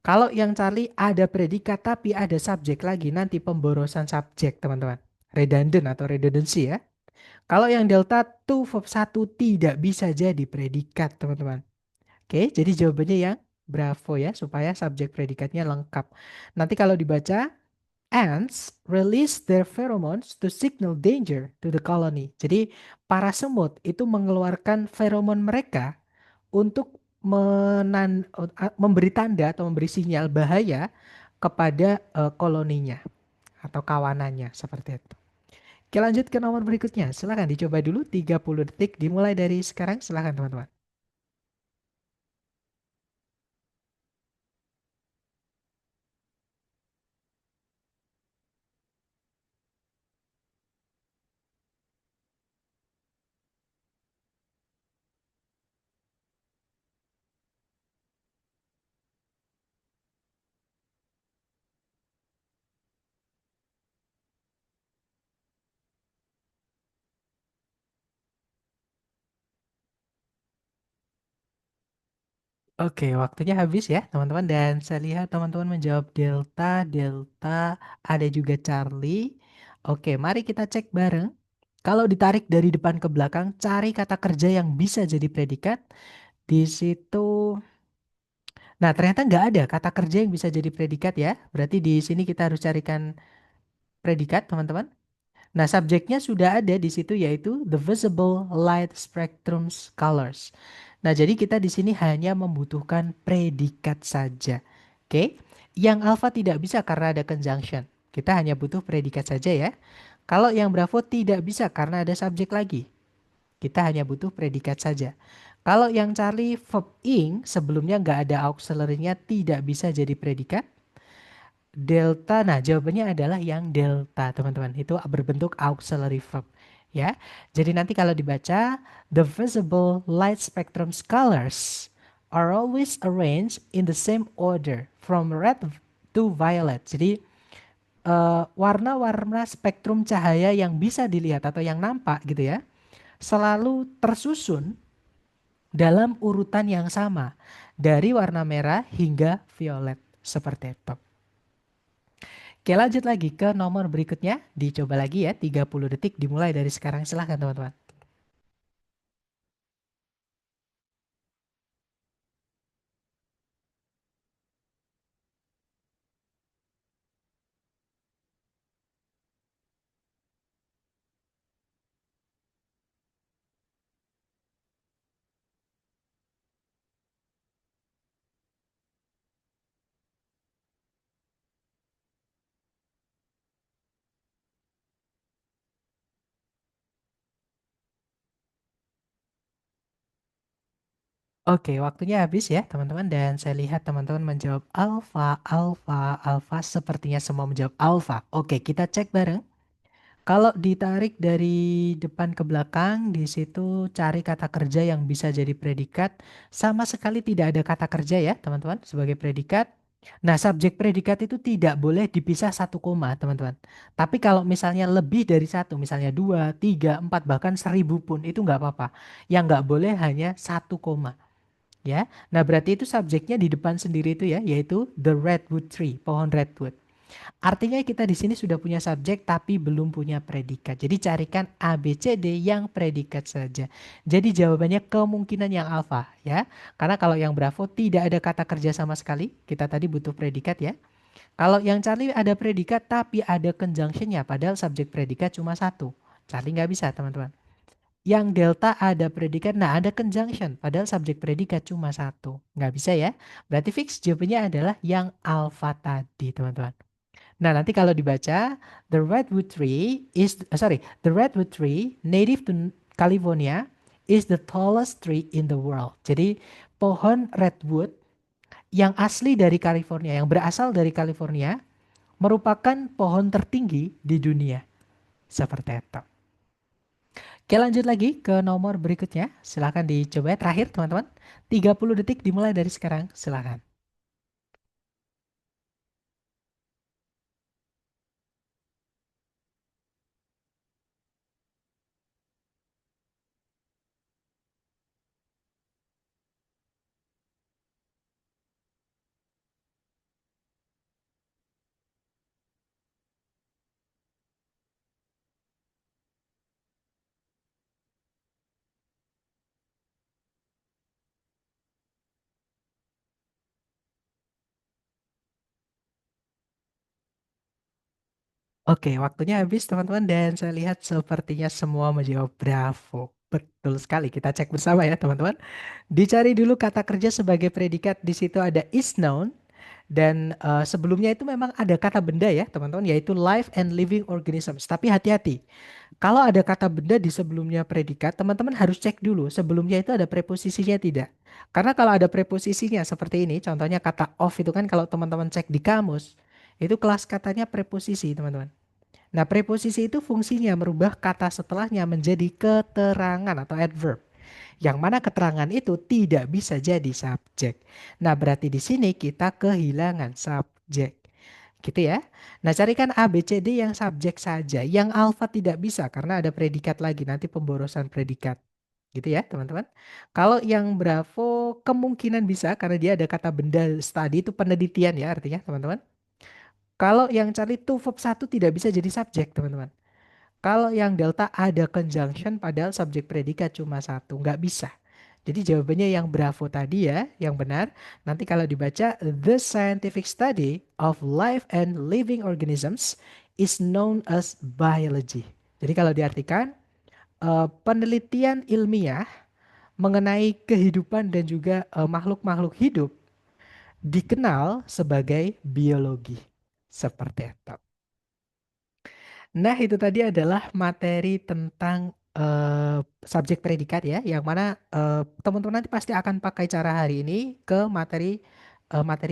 Kalau yang Charlie ada predikat tapi ada subjek lagi, nanti pemborosan subjek teman-teman. Redundant atau redundancy ya. Kalau yang delta to verb satu tidak bisa jadi predikat teman-teman. Oke, jadi jawabannya yang bravo ya, supaya subjek predikatnya lengkap. Nanti kalau dibaca, ants release their pheromones to signal danger to the colony. Jadi para semut itu mengeluarkan feromon mereka untuk memberi tanda atau memberi sinyal bahaya kepada koloninya atau kawanannya seperti itu. Oke, lanjut ke nomor berikutnya. Silahkan dicoba dulu 30 detik dimulai dari sekarang. Silahkan teman-teman. Oke, waktunya habis ya teman-teman. Dan saya lihat teman-teman menjawab Delta, Delta, ada juga Charlie. Oke, mari kita cek bareng. Kalau ditarik dari depan ke belakang, cari kata kerja yang bisa jadi predikat. Di situ, nah ternyata nggak ada kata kerja yang bisa jadi predikat ya. Berarti di sini kita harus carikan predikat teman-teman. Nah, subjeknya sudah ada di situ yaitu the visible light spectrum's colors. Nah, jadi kita di sini hanya membutuhkan predikat saja. Oke. Yang alpha tidak bisa karena ada conjunction. Kita hanya butuh predikat saja ya. Kalau yang bravo tidak bisa karena ada subjek lagi. Kita hanya butuh predikat saja. Kalau yang Charlie verb ing sebelumnya nggak ada auxiliary-nya tidak bisa jadi predikat. Delta, nah jawabannya adalah yang delta teman-teman. Itu berbentuk auxiliary verb. Ya, jadi nanti kalau dibaca, the visible light spectrum colors are always arranged in the same order from red to violet. Jadi warna-warna spektrum cahaya yang bisa dilihat atau yang nampak gitu ya, selalu tersusun dalam urutan yang sama dari warna merah hingga violet seperti itu. Oke, lanjut lagi ke nomor berikutnya. Dicoba lagi ya, 30 detik dimulai dari sekarang. Silahkan teman-teman. Oke, waktunya habis ya teman-teman. Dan saya lihat teman-teman menjawab alfa, alfa, alfa. Sepertinya semua menjawab alfa. Oke, kita cek bareng. Kalau ditarik dari depan ke belakang, di situ cari kata kerja yang bisa jadi predikat. Sama sekali tidak ada kata kerja ya teman-teman sebagai predikat. Nah, subjek predikat itu tidak boleh dipisah satu koma, teman-teman. Tapi kalau misalnya lebih dari satu, misalnya dua, tiga, empat, bahkan 1.000 pun itu nggak apa-apa. Yang nggak boleh hanya satu koma, ya. Nah, berarti itu subjeknya di depan sendiri itu ya, yaitu the redwood tree, pohon redwood. Artinya kita di sini sudah punya subjek tapi belum punya predikat. Jadi carikan A, B, C, D yang predikat saja. Jadi jawabannya kemungkinan yang alfa ya. Karena kalau yang Bravo tidak ada kata kerja sama sekali. Kita tadi butuh predikat ya. Kalau yang Charlie ada predikat tapi ada conjunctionnya. Padahal subjek predikat cuma satu. Charlie nggak bisa teman-teman. Yang Delta ada predikat, nah ada conjunction. Padahal subjek predikat cuma satu. Nggak bisa ya. Berarti fix jawabannya adalah yang alfa tadi teman-teman. Nah, nanti kalau dibaca, the redwood tree native to California is the tallest tree in the world. Jadi, pohon redwood yang asli dari California, yang berasal dari California, merupakan pohon tertinggi di dunia. Seperti itu. Oke, lanjut lagi ke nomor berikutnya. Silahkan dicoba terakhir, teman-teman. 30 detik dimulai dari sekarang. Silahkan. Oke, waktunya habis teman-teman dan saya lihat sepertinya semua menjawab bravo. Betul sekali, kita cek bersama ya teman-teman. Dicari dulu kata kerja sebagai predikat, di situ ada is known dan sebelumnya itu memang ada kata benda ya teman-teman, yaitu life and living organisms. Tapi hati-hati, kalau ada kata benda di sebelumnya predikat, teman-teman harus cek dulu sebelumnya itu ada preposisinya tidak. Karena kalau ada preposisinya seperti ini, contohnya kata of itu kan kalau teman-teman cek di kamus, itu kelas katanya preposisi teman-teman. Nah, preposisi itu fungsinya merubah kata setelahnya menjadi keterangan atau adverb. Yang mana keterangan itu tidak bisa jadi subjek. Nah, berarti di sini kita kehilangan subjek. Gitu ya. Nah, carikan A, B, C, D yang subjek saja. Yang alfa tidak bisa karena ada predikat lagi. Nanti pemborosan predikat. Gitu ya, teman-teman. Kalau yang Bravo kemungkinan bisa karena dia ada kata benda study itu penelitian ya artinya, teman-teman. Kalau yang Charlie itu verb 1 tidak bisa jadi subjek, teman-teman. Kalau yang delta ada conjunction padahal subjek predikat cuma satu, nggak bisa. Jadi jawabannya yang Bravo tadi ya, yang benar. Nanti kalau dibaca, the scientific study of life and living organisms is known as biology. Jadi kalau diartikan, penelitian ilmiah mengenai kehidupan dan juga makhluk-makhluk hidup dikenal sebagai biologi. Seperti itu. Nah, itu tadi adalah materi tentang subjek predikat ya, yang mana teman-teman nanti pasti akan pakai cara hari ini ke materi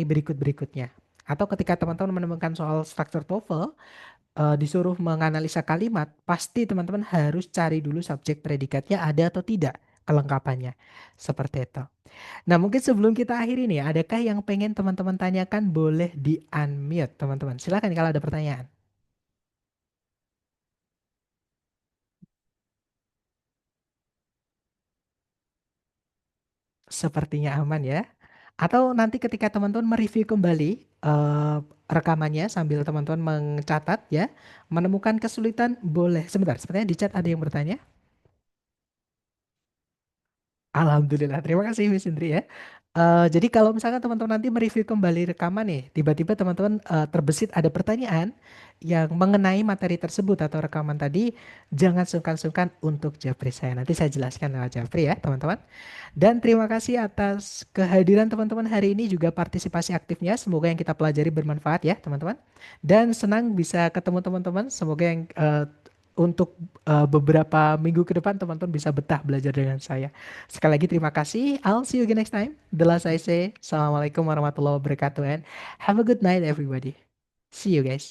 berikut-berikutnya. Atau ketika teman-teman menemukan soal struktur TOEFL, disuruh menganalisa kalimat, pasti teman-teman harus cari dulu subjek predikatnya ada atau tidak kelengkapannya. Seperti itu. Nah, mungkin sebelum kita akhiri nih, adakah yang pengen teman-teman tanyakan boleh di-unmute, teman-teman. Silakan kalau ada pertanyaan. Sepertinya aman ya. Atau nanti ketika teman-teman mereview kembali eh, rekamannya sambil teman-teman mencatat ya, menemukan kesulitan boleh. Sebentar, sepertinya di chat ada yang bertanya. Alhamdulillah, terima kasih Miss Indri ya. Jadi kalau misalkan teman-teman nanti mereview kembali rekaman nih, tiba-tiba teman-teman terbesit ada pertanyaan yang mengenai materi tersebut atau rekaman tadi, jangan sungkan-sungkan untuk japri saya. Nanti saya jelaskan lewat japri ya teman-teman. Dan terima kasih atas kehadiran teman-teman hari ini juga partisipasi aktifnya. Semoga yang kita pelajari bermanfaat ya teman-teman. Dan senang bisa ketemu teman-teman. Semoga yang untuk beberapa minggu ke depan teman-teman bisa betah belajar dengan saya. Sekali lagi terima kasih. I'll see you again next time. The last I say, Assalamualaikum warahmatullahi wabarakatuh and have a good night everybody. See you guys.